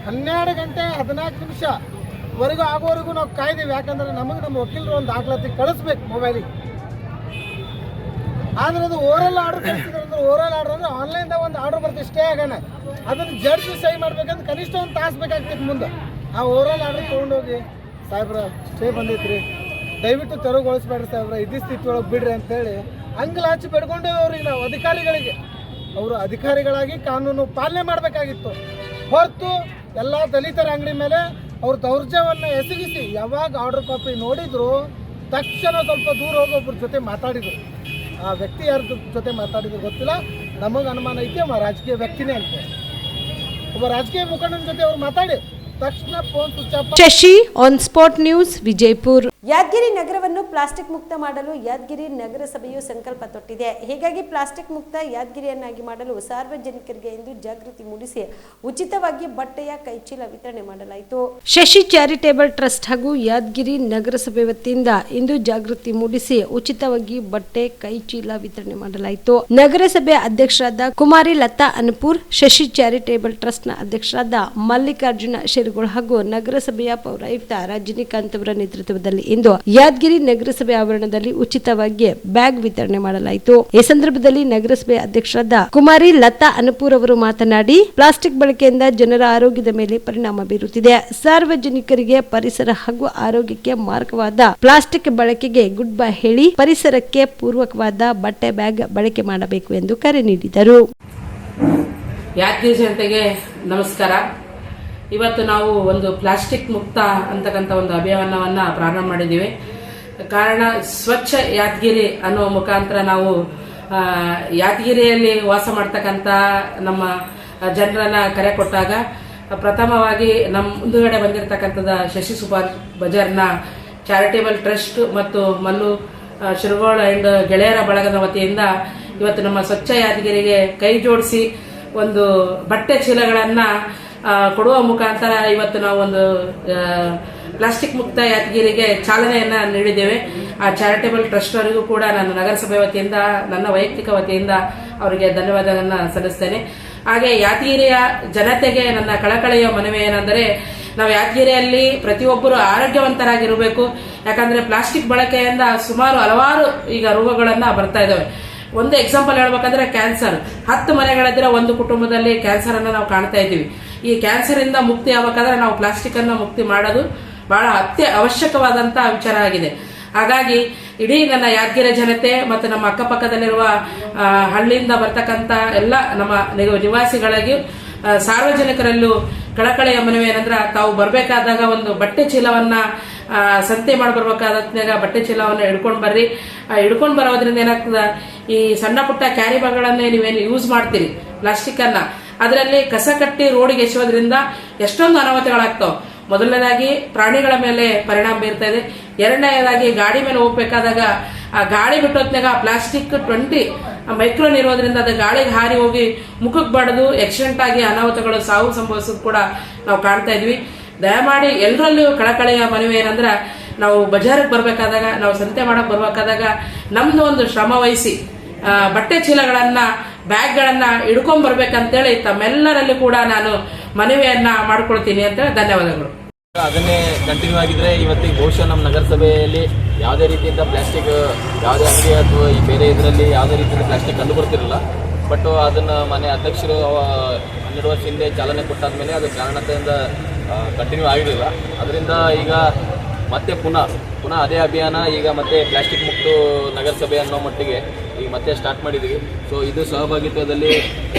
12 ಗಂಟೆ 14 ನಿಮಿಷವರೆಗೂ ಆಗೋವರೆಗೂ ನಾವು ಕಾಯ್ದೇವೆ. ಯಾಕಂದ್ರೆ ನಮಗೆ ನಮ್ಮ ವಕೀಲರು ಒಂದು ದಾಖಲಾತಿ ಕಳಿಸ್ಬೇಕು ಮೊಬೈಲಿಗೆ. ಆದ್ರೆ ಅದು ಓರಲ್ ಆರ್ಡರ್ ಕಳಿಸಿದ್ರು ಅಂದ್ರೆ ಓರಲ್ ಆರ್ಡರ್ ಅಂದ್ರೆ ಆನ್ಲೈನ್ದಾಗ ಒಂದು ಆರ್ಡರ್ ಬರ್ತದೆ ಸ್ಟೇ ಆಗೋಣ ಅದನ್ನು ಜಡ್ಜ್ ಸಹಿ ಮಾಡ್ಬೇಕಂದ್ರೆ ಕನಿಷ್ಠ ಒಂದು ತಾಸು ಬೇಕಾಗ್ತೈತೆ ಮುಂದೆ ಆ ಓರಲ್ ಆರ್ಡರ್ ತೊಗೊಂಡೋಗಿ ಸಾಹೇಬ್ರ ಸ್ಟೇ ಬಂದೈತ್ರಿ ದಯವಿಟ್ಟು ತೆರವುಗೊಳಿಸ್ಬೇಡ್ರಿ ಸಾಹೇಬ್ರ ಇದೇ ಸ್ಥಿತಿ ಒಳಗೆ ಬಿಡ್ರಿ ಅಂತೇಳಿ ಅಂಗಲಾಚಿ ಬೆಡ್ಕೊಂಡೇವೆ ಅವ್ರಿಗೆ ನಾವು ಅಧಿಕಾರಿಗಳಿಗೆ. ಅವರು ಅಧಿಕಾರಿಗಳಾಗಿ ಕಾನೂನು ಪಾಲನೆ ಮಾಡಬೇಕಾಗಿತ್ತು ಹೊರತು ಎಲ್ಲ ದಲಿತರ ಅಂಗಡಿ ಮೇಲೆ ಅವ್ರ ದೌರ್ಜನ್ಯವನ್ನು ಎಸಗಿಸಿ ಯಾವಾಗ ಆರ್ಡರ್ ಕಾಪಿ ನೋಡಿದ್ರು ತಕ್ಷಣ ಸ್ವಲ್ಪ ದೂರ ಹೋಗಿ ಒಬ್ಬರ ಜೊತೆ ಮಾತಾಡಿದರು. ಆ ವ್ಯಕ್ತಿ ಯಾರ ಜೊತೆ ಮಾತಾಡಿದ್ರು ಗೊತ್ತಿಲ್ಲ, ನಮಗೆ ಅನುಮಾನ ಐತಿ ಅವ ರಾಜಕೀಯ ವ್ಯಕ್ತಿನೇ ಅಂತ. ಒಬ್ಬ ರಾಜಕೀಯ ಮುಖಂಡನ ಜೊತೆ ಅವ್ರು ಮಾತಾಡಿ ತಕ್ಷಣ phone switch off. Shashi on spot news Vijayapura. Yadgir ನಗರವನ್ನು ಪ್ಲಾಸ್ಟಿಕ್ ಮುಕ್ತ ಮಾಡಲು ಯಾದಗಿರಿ ನಗರಸಭೆಯು ಸಂಕಲ್ಪ ತೊಟ್ಟಿದೆ. ಹೀಗಾಗಿ ಪ್ಲಾಸ್ಟಿಕ್ ಮುಕ್ತ ಯಾದಗಿರಿಯನ್ನಾಗಿ ಮಾಡಲು ಸಾರ್ವಜನಿಕರಿಗೆ ಇಂದು ಜಾಗೃತಿ ಮೂಡಿಸಿ ಉಚಿತವಾಗಿ ಬಟ್ಟೆಯ ಕೈಚೀಲ ವಿತರಣೆ ಮಾಡಲಾಯಿತು. ಶಶಿ ಚಾರಿಟೇಬಲ್ ಟ್ರಸ್ಟ್ ಹಾಗೂ ಯಾದಗಿರಿ ನಗರಸಭೆ ವತಿಯಿಂದ ಇಂದು ಜಾಗೃತಿ ಮೂಡಿಸಿ ಉಚಿತವಾಗಿ ಬಟ್ಟೆ ಕೈಚೀಲ ವಿತರಣೆ ಮಾಡಲಾಯಿತು. ನಗರಸಭೆ ಅಧ್ಯಕ್ಷರಾದ ಕುಮಾರಿ ಲತಾ ಅನ್ಪುರ್, ಶಶಿ ಚಾರಿಟೇಬಲ್ ಟ್ರಸ್ಟ್ನ ಅಧ್ಯಕ್ಷರಾದ ಮಲ್ಲಿಕಾರ್ಜುನ ಶೇರುಗೋಳ್ ಹಾಗೂ ನಗರಸಭೆಯ ಪೌರಾಯುಕ್ತ ರಜನಿಕಾಂತ್ ಅವರ ನೇತೃತ್ವದಲ್ಲಿ ಇಂದು ಯಾದಗಿರಿ ನಗರಸಭೆ ಆವರಣದಲ್ಲಿ ಉಚಿತವಾಗಿ ಬ್ಯಾಗ್ ವಿತರಣೆ ಮಾಡಲಾಯಿತು. ಈ ಸಂದರ್ಭದಲ್ಲಿ ನಗರಸಭೆ ಅಧ್ಯಕ್ಷರಾದ ಕುಮಾರಿ ಲತಾ ಅನುಪೂರ್ ಅವರು ಮಾತನಾಡಿ, ಪ್ಲಾಸ್ಟಿಕ್ ಬಳಕೆಯಿಂದ ಜನರ ಆರೋಗ್ಯದ ಮೇಲೆ ಪರಿಣಾಮ ಬೀರುತ್ತಿದೆ. ಸಾರ್ವಜನಿಕರಿಗೆ ಪರಿಸರ ಹಾಗೂ ಆರೋಗ್ಯಕ್ಕೆ ಮಾರಕವಾದ ಪ್ಲಾಸ್ಟಿಕ್ ಬಳಕೆಗೆ ಗುಡ್ ಬೈ ಹೇಳಿ ಪರಿಸರಕ್ಕೆ ಪೂರ್ವಕವಾದ ಬಟ್ಟೆ ಬ್ಯಾಗ್ ಬಳಕೆ ಮಾಡಬೇಕು ಎಂದು ಕರೆ ನೀಡಿದರು. ಯಾದಗಿರಿ ಜನತೆಗೆ ನಮಸ್ಕಾರ. ಇವತ್ತು ನಾವು ಒಂದು ಪ್ಲಾಸ್ಟಿಕ್ ಮುಕ್ತ ಅಂತಕ್ಕಂಥ ಒಂದು ಅಭಿಯಾನವನ್ನು ಪ್ರಾರಂಭ ಮಾಡಿದ್ದೀವಿ. ಕಾರಣ ಸ್ವಚ್ಛ ಯಾದಗಿರಿ ಅನ್ನೋ ಮುಖಾಂತರ ನಾವು ಯಾದಗಿರಿಯಲ್ಲಿ ವಾಸ ಮಾಡ್ತಕ್ಕಂಥ ನಮ್ಮ ಜನರನ್ನ ಕರೆ ಕೊಟ್ಟಾಗ ಪ್ರಥಮವಾಗಿ ನಮ್ಮ ಮುಂದುಗಡೆ ಬಂದಿರತಕ್ಕಂಥದ್ದು ಶಶಿ ಸೂಪರ್ ಬಜಾರ್ನ ಚಾರಿಟೇಬಲ್ ಟ್ರಸ್ಟ್ ಮತ್ತು ಮಲ್ಲು ಶಿರಗೋಳ್ ಅಂಡ್ ಗೆಳೆಯರ ಬಳಗದ ವತಿಯಿಂದ ಇವತ್ತು ನಮ್ಮ ಸ್ವಚ್ಛ ಯಾದಗಿರಿಗೆ ಕೈ ಜೋಡಿಸಿ ಒಂದು ಬಟ್ಟೆ ಚೀಲಗಳನ್ನು ಕೊಡುವ ಮುಖಾಂತರ ಇವತ್ತು ನಾವು ಒಂದು ಪ್ಲಾಸ್ಟಿಕ್ ಮುಕ್ತ ಯಾದಗಿರಿಗೆ ಚಾಲನೆಯನ್ನ ನೀಡಿದ್ದೇವೆ. ಆ ಚಾರಿಟೇಬಲ್ ಟ್ರಸ್ಟ್ ಅವರಿಗೂ ಕೂಡ ನಾನು ನಗರಸಭೆ ವತಿಯಿಂದ ನನ್ನ ವೈಯಕ್ತಿಕ ವತಿಯಿಂದ ಅವರಿಗೆ ಧನ್ಯವಾದಗಳನ್ನು ಸಲ್ಲಿಸ್ತೇನೆ. ಹಾಗೆ ಯಾದಗಿರಿಯ ಜನತೆಗೆ ನನ್ನ ಕಳಕಳಿಯ ಮನವಿ ಏನೆಂದರೆ, ನಾವು ಯಾದಗಿರಿಯಲ್ಲಿ ಪ್ರತಿಯೊಬ್ಬರು ಆರೋಗ್ಯವಂತರಾಗಿರಬೇಕು. ಯಾಕಂದ್ರೆ ಪ್ಲಾಸ್ಟಿಕ್ ಬಳಕೆಯಿಂದ ಸುಮಾರು ಹಲವಾರು ಈಗ ರೋಗಗಳನ್ನ ಬರ್ತಾ ಇದಾವೆ. ಒಂದು ಎಕ್ಸಾಂಪಲ್ ಹೇಳ್ಬೇಕಂದ್ರೆ ಕ್ಯಾನ್ಸರ್ 10 ಮನೆಗಳಿದ್ರೆ ಒಂದು ಕುಟುಂಬದಲ್ಲಿ ಕ್ಯಾನ್ಸರ್ ಅನ್ನ ನಾವು ಕಾಣ್ತಾ ಇದ್ದೀವಿ. ಈ ಕ್ಯಾನ್ಸರ್ ಇಂದ ಮುಕ್ತಿ ಆಗಬೇಕಾದ್ರೆ ನಾವು ಪ್ಲಾಸ್ಟಿಕ್ ಅನ್ನ ಮುಕ್ತಿ ಮಾಡೋದು ಬಹಳ ಅವಶ್ಯಕವಾದಂತ ವಿಚಾರ ಆಗಿದೆ. ಹಾಗಾಗಿ ಇಡೀ ನನ್ನ ಯಾದಗಿರಿ ಜನತೆ ಮತ್ತು ನಮ್ಮ ಅಕ್ಕಪಕ್ಕದಲ್ಲಿರುವ ಹಳ್ಳಿಯಿಂದ ಬರ್ತಕ್ಕಂಥ ಎಲ್ಲ ನಮ್ಮ ನಿವಾಸಿಗಳಿಗೂ ಸಾರ್ವಜನಿಕರಲ್ಲೂ ಕಳಕಳಿಯ ಮನವಿ ಏನಂದ್ರೆ, ತಾವು ಬರಬೇಕಾದಾಗ ಒಂದು ಬಟ್ಟೆ ಚೀಲವನ್ನ ಸಂತೆ ಮಾಡಿ ಬರ್ಬೇಕಾದಾಗ ಬಟ್ಟೆ ಚೀಲವನ್ನು ಹಿಡ್ಕೊಂಡು ಬರ್ರಿ. ಹಿಡ್ಕೊಂಡು ಬರೋದ್ರಿಂದ ಏನಾಗ್ತದ, ಈ ಸಣ್ಣ ಪುಟ್ಟ ಕ್ಯಾರಿ ಬ್ಯಾಗ್ಗಳನ್ನೇ ನೀವೇನು ಯೂಸ್ ಮಾಡ್ತೀರಿ ಪ್ಲಾಸ್ಟಿಕ್ ಅನ್ನ, ಅದರಲ್ಲಿ ಕಸ ಕಟ್ಟಿ ರೋಡಿಗೆ ಎಸೆಯೋದ್ರಿಂದ ಎಷ್ಟೊಂದು ಅನಾಹುತಗಳಾಗ್ತಾವ. ಮೊದಲನೇದಾಗಿ ಪ್ರಾಣಿಗಳ ಮೇಲೆ ಪರಿಣಾಮ ಬೀರ್ತಾ ಇದೆ. ಎರಡನೇದಾಗಿ ಗಾಡಿ ಮೇಲೆ ಹೋಗ್ಬೇಕಾದಾಗ ಆ ಗಾಡಿ ಬಿಟ್ಟೋತ್ನಾಗ ಪ್ಲಾಸ್ಟಿಕ್ 20 ಮೈಕ್ರೋನ್ ಇರೋದ್ರಿಂದ ಅದು ಗಾಳಿಗೆ ಹಾರಿ ಹೋಗಿ ಮುಖಕ್ಕೆ ಬಡದು ಆಕ್ಸಿಡೆಂಟ್ ಆಗಿ ಅನಾಹುತಗಳು ಸಾವು ಸಂಭವಿಸೋದು ಕೂಡ ನಾವು ಕಾಣ್ತಾ ಇದ್ವಿ. ದಯಮಾಡಿ ಎಲ್ಲರಲ್ಲೂ ಕಳಕಳಿಯ ಮನವಿ ಏನಂದ್ರೆ, ನಾವು ಬಜಾರಿಗೆ ಬರ್ಬೇಕಾದಾಗ, ನಾವು ಸಂತೆ ಮಾಡಕ್ ಬರ್ಬೇಕಾದಾಗ ನಮ್ದು ಒಂದು ಶ್ರಮ ವಹಿಸಿ ಬಟ್ಟೆ ಚೀಲಗಳನ್ನ ಬ್ಯಾಗ್ಗಳನ್ನ ಹಿಡ್ಕೊಂಡ್ ಬರ್ಬೇಕಂತೇಳಿ ತಮ್ಮೆಲ್ಲರಲ್ಲಿ ಕೂಡ ನಾನು ಮನವಿಯನ್ನ ಮಾಡ್ಕೊಳ್ತೀನಿ ಅಂತ. ಧನ್ಯವಾದಗಳು. ಅದನ್ನೇ ಕಂಟಿನ್ಯೂ ಆಗಿದ್ರೆ ಇವತ್ತಿಗೆ ಬಹುಶಃ ನಮ್ಮ ನಗರಸಭೆಯಲ್ಲಿ ಯಾವುದೇ ರೀತಿಯಿಂದ ಪ್ಲಾಸ್ಟಿಕ್ ಯಾವುದೇ ಅಂಗಡಿ ಅಥವಾ ಈ ಬೇರೆ ಇದರಲ್ಲಿ ಯಾವುದೇ ರೀತಿಯಿಂದ ಪ್ಲಾಸ್ಟಿಕ್ ಕಂಡು ಬರ್ತಿರಲಿಲ್ಲ. ಬಟ್ ಅದನ್ನು ಮನೆ ಅಧ್ಯಕ್ಷರು 12 ವರ್ಷ ಹಿಂದೆ ಚಾಲನೆ ಕೊಟ್ಟಾದ್ಮೇಲೆ ಅದು ಕಾರಣತೆಯಿಂದ ಕಂಟಿನ್ಯೂ ಆಗಿರಲಿಲ್ಲ. ಅದರಿಂದ ಈಗ ಮತ್ತೆ ಪುನಃ ಅದೇ ಅಭಿಯಾನ ಈಗ ಮತ್ತೆ ಪ್ಲಾಸ್ಟಿಕ್ ಮುಕ್ತ ನಗರಸಭೆ ಅನ್ನೋ ಮಟ್ಟಿಗೆ ಈಗ ಮತ್ತೆ ಸ್ಟಾರ್ಟ್ ಮಾಡಿದ್ದೀವಿ. ಸೊ ಇದು ಸಹಭಾಗಿತ್ವದಲ್ಲಿ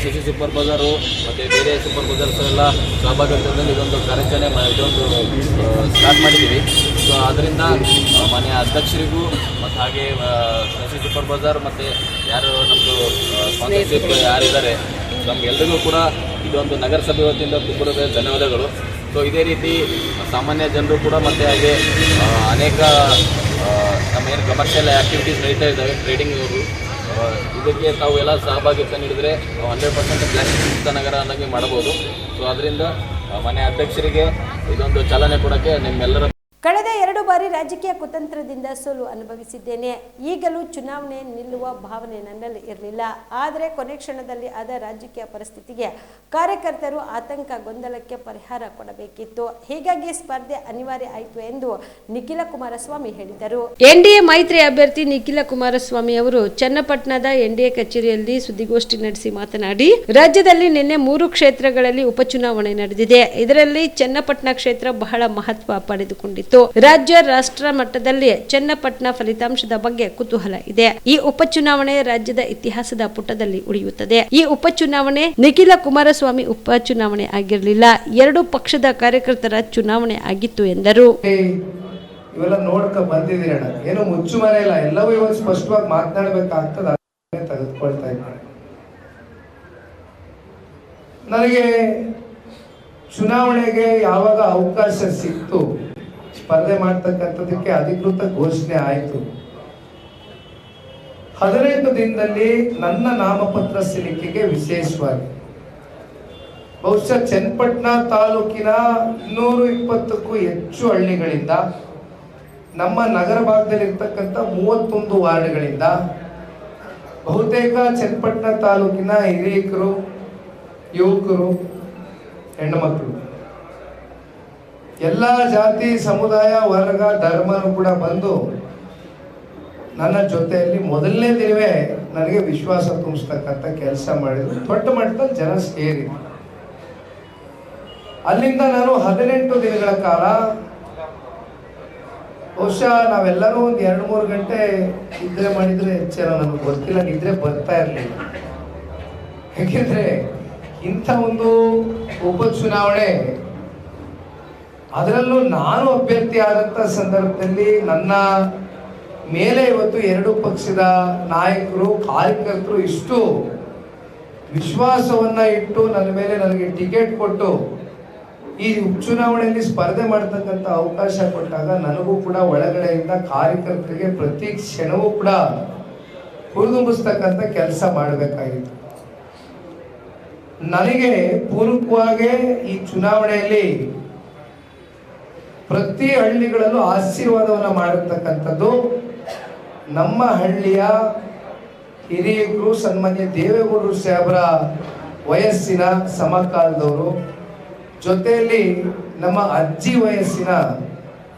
ಶಶಿ ಸೂಪರ್ ಬಜಾರು ಮತ್ತು ಬೇರೆ ಸೂಪರ್ ಬಜಾರ್ಸ್ ಎಲ್ಲ ಸಹಭಾಗಿತ್ವದಲ್ಲಿ ಇದೊಂದು ಕಾರ್ಯಾಚರಣೆ ಇದೊಂದು ಸ್ಟಾರ್ಟ್ ಮಾಡಿದ್ದೀವಿ. ಸೊ ಅದರಿಂದ ಮನೆಯ ಅಧ್ಯಕ್ಷರಿಗೂ ಮತ್ತು ಹಾಗೆ ಶಶಿ ಸೂಪರ್ ಬಜಾರ್ ಮತ್ತು ಯಾರು ನಮ್ಮದು ಸ್ಪಾನ್ಸರ್ಶಿಪ್ ಯಾರಿದ್ದಾರೆ ನಮಗೆಲ್ಲರಿಗೂ ಕೂಡ ಇದೊಂದು ನಗರಸಭೆ ವತಿಯಿಂದ ತುಂಬ ಧನ್ಯವಾದಗಳು. ಸೊ ಇದೇ ರೀತಿ ಸಾಮಾನ್ಯ ಜನರು ಕೂಡ ಮತ್ತು ಹಾಗೆ ಅನೇಕ ನಮ್ಮ ಏನು ಕಮರ್ಷಿಯಲ್ ಆ್ಯಕ್ಟಿವಿಟೀಸ್ ನಡೀತಾ ಇದ್ದಾವೆ, ಟ್ರೇಡಿಂಗ್ ಅವರು, ಇದಕ್ಕೆ ತಾವು ಎಲ್ಲ ಸಹಭಾಗಿತ್ವ ನೀಡಿದರೆ 100% ಪ್ಲಾಸ್ಟಿಕ್ ಮುಕ್ತ ನಗರ ಅನ್ನೋಂಗೆ ಮಾಡಬಹುದು. ಸೊ ಅದರಿಂದ ಮನೆ ಅಧ್ಯಕ್ಷರಿಗೆ ಇದೊಂದು ಚಾಲನೆ ಕೊಡೋಕ್ಕೆ ನಿಮ್ಮೆಲ್ಲರ ಕಳೆದ 2 ಬಾರಿ ಬಾರಿ ರಾಜಕೀಯ ಕುತಂತ್ರದಿಂದ ಸೋಲು ಅನುಭವಿಸಿದ್ದೇನೆ. ಈಗಲೂ ಚುನಾವಣೆ ನಿಲ್ಲುವ ಭಾವನೆ ನನ್ನಲ್ಲಿ ಇರಲಿಲ್ಲ. ಆದರೆ ಕೊನೆ ಕ್ಷಣದಲ್ಲಿ ಆದ ರಾಜಕೀಯ ಪರಿಸ್ಥಿತಿಗೆ ಕಾರ್ಯಕರ್ತರು ಆತಂಕ ಗೊಂದಲಕ್ಕೆ ಪರಿಹಾರ ಕೊಡಬೇಕಿತ್ತು. ಹೀಗಾಗಿ ಸ್ಪರ್ಧೆ ಅನಿವಾರ್ಯ ಆಯಿತು ಎಂದು ನಿಖಿಲ ಕುಮಾರಸ್ವಾಮಿ ಹೇಳಿದರು. ಎನ್ಡಿಎ ಮೈತ್ರಿ ಅಭ್ಯರ್ಥಿ ನಿಖಿಲ ಕುಮಾರಸ್ವಾಮಿ ಅವರು ಚನ್ನಪಟ್ಟಣದ ಎನ್ಡಿಎ ಕಚೇರಿಯಲ್ಲಿ ಸುದ್ದಿಗೋಷ್ಠಿ ನಡೆಸಿ ಮಾತನಾಡಿ, ರಾಜ್ಯದಲ್ಲಿ ನಿನ್ನೆ 3 ಕ್ಷೇತ್ರಗಳಲ್ಲಿ ಉಪಚುನಾವಣೆ ನಡೆದಿದೆ. ಇದರಲ್ಲಿ ಚನ್ನಪಟ್ಟಣ ಕ್ಷೇತ್ರ ಬಹಳ ಮಹತ್ವ ಪಡೆದುಕೊಂಡಿತ್ತು. ರಾಜ್ಯ ರಾಷ್ಟ್ರ ಮಟ್ಟದಲ್ಲಿ ಚನ್ನಪಟ್ಟಣ ಫಲಿತಾಂಶದ ಬಗ್ಗೆ ಕುತೂಹಲ ಇದೆ. ಈ ಉಪಚುನಾವಣೆ ರಾಜ್ಯದ ಇತಿಹಾಸದ ಪುಟದಲ್ಲಿ ಉಳಿಯುತ್ತದೆ. ಈ ಉಪಚುನಾವಣೆ ನಿಖಿಲ ಕುಮಾರಸ್ವಾಮಿ ಉಪಚುನಾವಣೆ ಆಗಿರಲಿಲ್ಲ, 2 ಪಕ್ಷದ ಕಾರ್ಯಕರ್ತರ ಚುನಾವಣೆ ಆಗಿತ್ತು ಎಂದರು. ಇವೆಲ್ಲ ನೋಡ್ಕ ಬಂದಿದ್ದೀರಣ್ಣ, ಏನು ಮುಚ್ಚುಮರೆ ಇಲ್ಲ, ಎಲ್ಲವೂ ಇವತ್ತು ಸ್ಪಷ್ಟವಾಗಿ ಮಾತನಾಡಬೇಕಾಗ್ತದೆ. ತೆಗೆದುಕೊಳ್ತಾ ಇದ್ದಾರೆ. ನನಗೆ ಚುನಾವಣೆಗೆ ಯಾವಾಗ ಅವಕಾಶ ಸಿಕ್ತು, ಸ್ಪರ್ಧೆ ಮಾಡ್ತಕ್ಕಂಥದಕ್ಕೆ ಅಧಿಕೃತ ಘೋಷಣೆ ಆಯಿತು. 18 ದಿನದಲ್ಲಿ ನನ್ನ ನಾಮಪತ್ರ ಸಲ್ಲಿಕೆಗೆ ವಿಶೇಷವಾಗಿ ಬಹುಶಃ ಚನ್ನಪಟ್ಟಣ ತಾಲೂಕಿನ 220ಕ್ಕೂ ಹೆಚ್ಚು ಹಳ್ಳಿಗಳಿಂದ, ನಮ್ಮ ನಗರ ಭಾಗದಲ್ಲಿರ್ತಕ್ಕಂಥ 31 ವಾರ್ಡ್ಗಳಿಂದ, ಬಹುತೇಕ ಚನ್ನಪಟ್ಟಣ ತಾಲೂಕಿನ ಹಿರಿಯರು, ಯುವಕರು, ಹೆಣ್ಣುಮಕ್ಕಳು, ಎಲ್ಲ ಜಾತಿ ಸಮುದಾಯ ವರ್ಗ ಧರ್ಮನೂ ಕೂಡ ಬಂದು ನನ್ನ ಜೊತೆಯಲ್ಲಿ ಮೊದಲನೇ ದಿನವೇ ನನಗೆ ವಿಶ್ವಾಸ ತುಂಬಿಸ್ತಕ್ಕಂಥ ಕೆಲಸ ಮಾಡಿದ್ರು. ದೊಡ್ಡ ಮಟ್ಟದಲ್ಲಿ ಜನ ಸೇರಿ ಅಲ್ಲಿಂದ ನಾನು 18 ದಿನಗಳ ಕಾಲ, ಬಹುಶಃ ನಾವೆಲ್ಲರೂ ಒಂದು 2-3 ಗಂಟೆ ನಿದ್ರೆ ಮಾಡಿದ್ರೆ ಹೆಚ್ಚೇನೋ ನನಗೆ ಗೊತ್ತಿಲ್ಲ, ನಿದ್ರೆ ಬರ್ತಾ ಇರಲಿಲ್ಲ. ಯಾಕೆಂದ್ರೆ ಇಂಥ ಒಂದು ಉಪಚುನಾವಣೆ, ಅದರಲ್ಲೂ ನಾನು ಅಭ್ಯರ್ಥಿ ಆದಂಥ ಸಂದರ್ಭದಲ್ಲಿ ನನ್ನ ಮೇಲೆ ಇವತ್ತು 2 ಪಕ್ಷದ ನಾಯಕರು ಕಾರ್ಯಕರ್ತರು ಇಷ್ಟು ವಿಶ್ವಾಸವನ್ನ ಇಟ್ಟು ನನ್ನ ಮೇಲೆ ನನಗೆ ಟಿಕೆಟ್ ಕೊಟ್ಟು ಈ ಉಪಚುನಾವಣೆಯಲ್ಲಿ ಸ್ಪರ್ಧೆ ಮಾಡತಕ್ಕಂಥ ಅವಕಾಶ ಕೊಟ್ಟಾಗ ನನಗೂ ಕೂಡ ಒಳಗಡೆಯಿಂದ ಕಾರ್ಯಕರ್ತರಿಗೆ ಪ್ರತಿ ಕ್ಷಣವೂ ಕೂಡ ಹುರಿದುಂಬಿಸ್ತಕ್ಕಂಥ ಕೆಲಸ ಮಾಡಬೇಕಾಗಿತ್ತು. ನನಗೆ ಪೂರ್ವಕವಾಗಿ ಈ ಚುನಾವಣೆಯಲ್ಲಿ ಪ್ರತಿ ಹಳ್ಳಿಗಳಲ್ಲೂ ಆಶೀರ್ವಾದವನ್ನು ಮಾಡಿರ್ತಕ್ಕಂಥದ್ದು ನಮ್ಮ ಹಳ್ಳಿಯ ಹಿರಿಯರು, ಸನ್ಮಾನ್ಯ ದೇವೇಗೌಡರು ಸಾಹೇಬರ ವಯಸ್ಸಿನ ಸಮಕಾಲದವರು, ಜೊತೆಯಲ್ಲಿ ನಮ್ಮ ಅಜ್ಜಿ ವಯಸ್ಸಿನ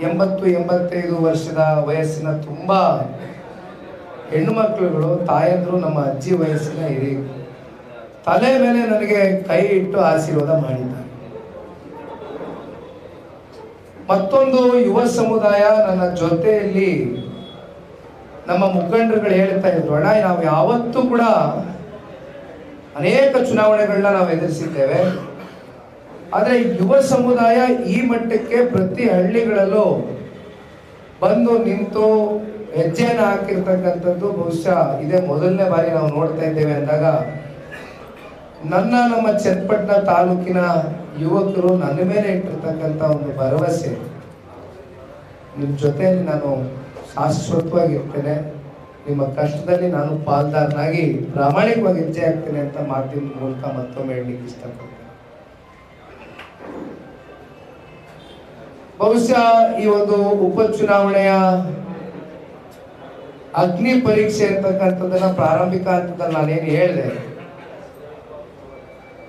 80-85 ವರ್ಷದ ವಯಸ್ಸಿನ ತುಂಬ ಹೆಣ್ಣು ಮಕ್ಕಳುಗಳು, ತಾಯಂದ್ರು, ನಮ್ಮ ಅಜ್ಜಿ ವಯಸ್ಸಿನ ಹಿರಿಯರು ತಲೆ ಮೇಲೆ ನನಗೆ ಕೈ ಇಟ್ಟು ಆಶೀರ್ವಾದ ಮಾಡಿದ್ದಾರೆ. ಮತ್ತೊಂದು ಯುವ ಸಮುದಾಯ ನನ್ನ ಜೊತೆಯಲ್ಲಿ, ನಮ್ಮ ಮುಖಂಡರುಗಳು ಹೇಳ್ತಾ ಇದ್ರು, ಅಣ್ಣ ನಾವು ಯಾವತ್ತೂ ಕೂಡ ಅನೇಕ ಚುನಾವಣೆಗಳನ್ನ ನಾವು ಎದುರಿಸಿದ್ದೇವೆ, ಆದರೆ ಯುವ ಸಮುದಾಯ ಈ ಮಟ್ಟಕ್ಕೆ ಪ್ರತಿ ಹಳ್ಳಿಗಳಲ್ಲೂ ಬಂದು ನಿಂತು ಹೆಜ್ಜೆಯನ್ನು ಹಾಕಿರ್ತಕ್ಕಂಥದ್ದು ಬಹುಶಃ ಇದೇ ಮೊದಲನೇ ಬಾರಿ ನಾವು ನೋಡ್ತಾ ಇದ್ದೇವೆ ಅಂದಾಗ ನಮ್ಮ ಚನ್ನಪಟ್ಟಣ ತಾಲೂಕಿನ ಯುವಕರು ನನ್ನ ಮೇಲೆ ಇಟ್ಟಿರ್ತಕ್ಕಂಥ ಒಂದು ಭರವಸೆ, ನಿಮ್ಮ ಜೊತೆಯಲ್ಲಿ ನಾನು ಶಾಶ್ವತವಾಗಿರ್ತೇನೆ, ನಿಮ್ಮ ಕಷ್ಟದಲ್ಲಿ ನಾನು ಪಾಲ್ದಾರನಾಗಿ ಪ್ರಾಮಾಣಿಕವಾಗಿ ಹೆಜ್ಜೆ ಹಾಕ್ತೇನೆ ಅಂತ ಮಾಧ್ಯಮದ ಮೂಲಕ ಮತ್ತೊಮ್ಮೆ ಹೇಳಲಿಕ್ಕೆ ಇಷ್ಟಪಡ್ತೇನೆ. ಬಹುಶಃ ಈ ಒಂದು ಉಪಚುನಾವಣೆಯ ಅಗ್ನಿ ಪರೀಕ್ಷೆ ಅಂತಕ್ಕಂಥದ್ದನ್ನ ಪ್ರಾರಂಭಿಕ ಹಂತದಲ್ಲಿ ನಾನೇನು ಹೇಳಿದೆ,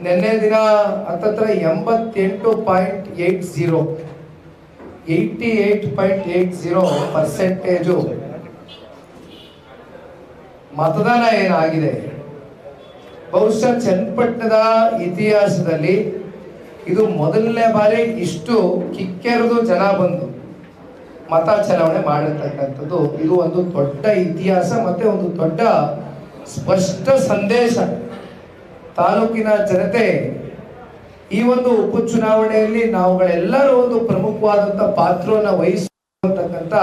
ನಿನ್ನೆ ದಿನ ಹತ್ತತ್ರ 88.80% ಮತದಾನ ಏನಾಗಿದೆ. ಬಹುಶಃ ಚನ್ನಪಟ್ಟಣದ ಇತಿಹಾಸದಲ್ಲಿ ಇದು ಮೊದಲನೇ ಬಾರಿ ಇಷ್ಟು ಕಿಕ್ಕೆರೆದು ಜನ ಬಂದು ಮತ ಚಲಾವಣೆ ಮಾಡಿರ್ತಕ್ಕಂಥದ್ದು. ಇದು ಒಂದು ದೊಡ್ಡ ಇತಿಹಾಸ ಮತ್ತೆ ಒಂದು ದೊಡ್ಡ ಸ್ಪಷ್ಟ ಸಂದೇಶ. ತಾಲೂಕಿನ ಜನತೆ ಈ ಒಂದು ಉಪಚುನಾವಣೆಯಲ್ಲಿ ನಾವುಗಳೆಲ್ಲರೂ ಒಂದು ಪ್ರಮುಖವಾದಂತ ಪಾತ್ರವನ್ನು ವಹಿಸುವಂತಕ್ಕಂಥ.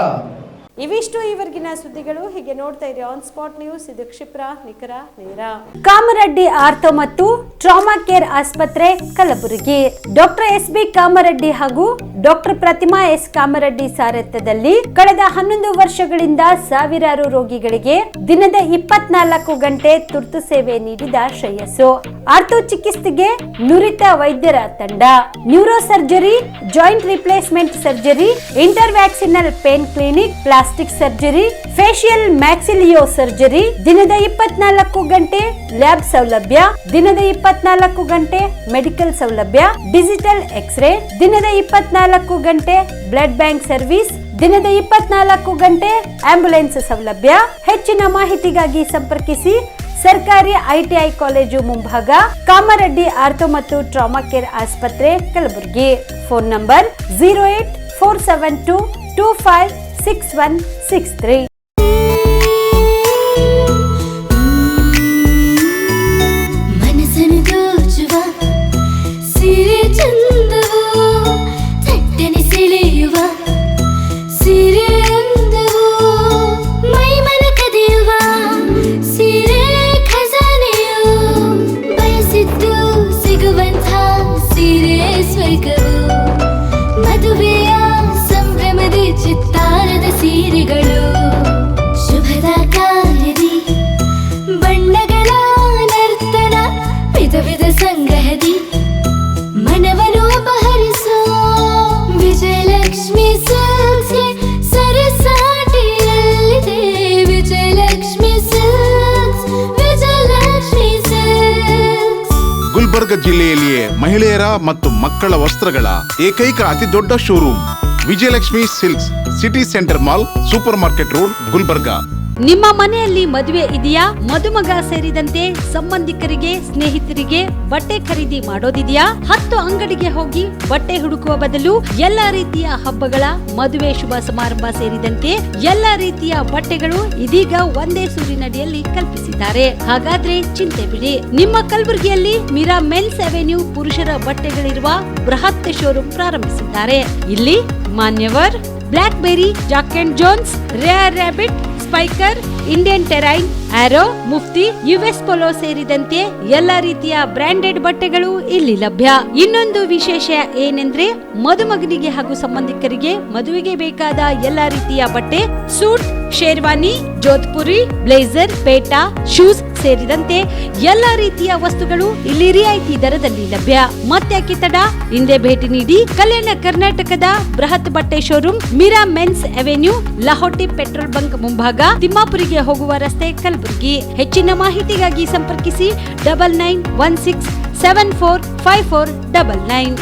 ಇವಿಷ್ಟು ಈವರೆಗಿನ ಸುದ್ದಿಗಳು. ಹೀಗೆ ನೋಡ್ತಾ ಇರಿ ಆನ್ ಸ್ಪಾಟ್ ನ್ಯೂಸ್. ಇದು ಕ್ಷಿಪ್ರ, ನಿಖರ, ನೇರ. ಕಾಮರೆಡ್ಡಿ ಆರ್ಥೋ ಮತ್ತು ಟ್ರಾಮಾ ಕೇರ್ ಆಸ್ಪತ್ರೆ, ಕಲಬುರಗಿ. ಡಾಕ್ಟರ್ SB ಕಾಮರೆಡ್ಡಿ ಹಾಗೂ ಡಾಕ್ಟರ್ ಪ್ರತಿಮಾ S ಕಾಮರೆಡ್ಡಿ ಸಾರಥ್ಯದಲ್ಲಿ ಕಳೆದ 11 ವರ್ಷಗಳಿಂದ ಸಾವಿರಾರು ರೋಗಿಗಳಿಗೆ ದಿನದ 24 ಗಂಟೆ ತುರ್ತು ಸೇವೆ ನೀಡಿದ ಶ್ರೇಯಸ್ಸು. ಆರ್ಥೋ ಚಿಕಿತ್ಸೆಗೆ ನುರಿತ ವೈದ್ಯರ ತಂಡ, neuro surgery, joint replacement surgery, interventional pain clinic, plastic surgery, facial maxillo surgery, ದಿನದ 24 ಗಂಟೆ ಲ್ಯಾಬ್ ಸೌಲಭ್ಯ, ದಿನದ 24 ಗಂಟೆ ಮೆಡಿಕಲ್ ಸೌಲಭ್ಯ, ಡಿಜಿಟಲ್ ಎಕ್ಸ್ರೇ, ದಿನದ 24 ಗಂಟೆ ಬ್ಲಡ್ ಬ್ಯಾಂಕ್ ಸರ್ವಿಸ್, ದಿನದ 24 ಗಂಟೆ ಆಂಬ್ಯುಲೆನ್ಸ್ ಸೌಲಭ್ಯ. ಹೆಚ್ಚಿನ ಮಾಹಿತಿಗಾಗಿ ಸಂಪರ್ಕಿಸಿ ಸರ್ಕಾರಿ ಐಟಿಐ ಕಾಲೇಜು ಮುಂಭಾಗ, ಕಾಮರೆಡ್ಡಿ ಆರ್ಥೋ ಮತ್ತು ಟ್ರಾಮಾ ಕೇರ್ ಆಸ್ಪತ್ರೆ, ಕಲಬುರಗಿ. Phone number 084722566163. ಮದುವೆಯ ಸಂಭ್ರಮದ ಚಿತ್ತಾರದ ಸೀರೆಗಳು, ಶುಭದ ಕಾರ್ಯದಿ ಬಣ್ಣಗಳ ನರ್ತನ, ವಿಧ ವಿಧ ಸಂಗ್ರಹದಿ ಮನವನ್ನು ಅಪಹರಿಸೋ ವಿಜಯಲಕ್ಷ್ಮಿ ಸಿಲ್ಕ್ಸ್ಗೆ ಸರಸಾಟಿಯಲ್ಲಿದೆ. Vijayalakshmi Silks, Vijayalakshmi Silks. ಗುಲ್ಬರ್ಗ ಜಿಲ್ಲೆಯಲ್ಲಿಯೇ ಮಹಿಳೆಯರ ಮತ್ತು ಮಕ್ಕಳ ವಸ್ತ್ರಗಳ ಏಕೈಕ ಅತಿ ದೊಡ್ಡ showroom Vijayalakshmi Silks, City Centre Mall, Super Market Road, Gulbarga. ನಿಮ್ಮ ಮನೆಯಲ್ಲಿ ಮದುವೆ ಇದೆಯಾ? ಮದುಮಗ ಸೇರಿದಂತೆ ಸಂಬಂಧಿಕರಿಗೆ, ಸ್ನೇಹಿತರಿಗೆ ಬಟ್ಟೆ ಖರೀದಿ ಮಾಡೋದಿದೆಯಾ? 10 ಅಂಗಡಿಗೆ ಹೋಗಿ ಬಟ್ಟೆ ಹುಡುಕುವ ಬದಲು ಎಲ್ಲಾ ರೀತಿಯ ಹಬ್ಬಗಳ, ಮದುವೆ, ಶುಭ ಸಮಾರಂಭ ಸೇರಿದಂತೆ ಎಲ್ಲಾ ರೀತಿಯ ಬಟ್ಟೆಗಳು ಇದೀಗ ಒಂದೇ ಸೂರಿನಡಿಯಲ್ಲಿ ಕಲ್ಪಿಸಿದ್ದಾರೆ. ಹಾಗಾದ್ರೆ ಚಿಂತೆ ಬಿಡಿ, ನಿಮ್ಮ ಕಲಬುರಗಿಯಲ್ಲಿ ಮೀರಾ ಮೆನ್ಸ್ ಅವೆನ್ಯೂ ಪುರುಷರ ಬಟ್ಟೆಗಳಿರುವ ಬೃಹತ್ ಶೋರೂಮ್ ಪ್ರಾರಂಭಿಸಿದ್ದಾರೆ. ಇಲ್ಲಿ Manyavar, Blackberry, Jack and Jones, Rare Rabbit, Spykar, Indian Terrain, Arrow, Mufti, US Polo ಸೇರಿದಂತೆ ಎಲ್ಲಾ ರೀತಿಯ ಬ್ರಾಂಡೆಡ್ ಬಟ್ಟೆಗಳು ಇಲ್ಲಿ ಲಭ್ಯ. ಇನ್ನೊಂದು ವಿಶೇಷ ಏನೆಂದ್ರೆ, ಮದುಮಗನಿಗೆ ಹಾಗೂ ಸಂಬಂಧಿಕರಿಗೆ ಮದುವೆಗೆ ಬೇಕಾದ ಎಲ್ಲಾ ರೀತಿಯ ಬಟ್ಟೆ, ಸೂಟ್, ಶೇರ್ವಾನಿ, ಜೋಧ್ಪುರಿ, ಬ್ಲೇಸರ್, ಪೇಟಾ, ಶೂಸ್ ಸೇರಿದಂತೆ ಎಲ್ಲಾ ರೀತಿಯ ವಸ್ತುಗಳು ಇಲ್ಲಿ ರಿಯಾಯಿತಿ ದರದಲ್ಲಿ ಲಭ್ಯ. ಮತ್ತ್ಯಾಕೆ ತಡ, ಹಿಂದೆ ಭೇಟಿ ನೀಡಿ. ಕಲ್ಯಾಣ ಕರ್ನಾಟಕದ ಬೃಹತ್ ಬಟ್ಟೆ showroom Meera men's avenue, Lahoti petrol bunk ಮುಂಭಾಗ, ತಿಮ್ಮಾಪುರಿಗೆ ಹೋಗುವ ರಸ್ತೆ, ಕಲಬುರಗಿ. ಹೆಚ್ಚಿನ ಮಾಹಿತಿಗಾಗಿ ಸಂಪರ್ಕಿಸಿ 9916745499.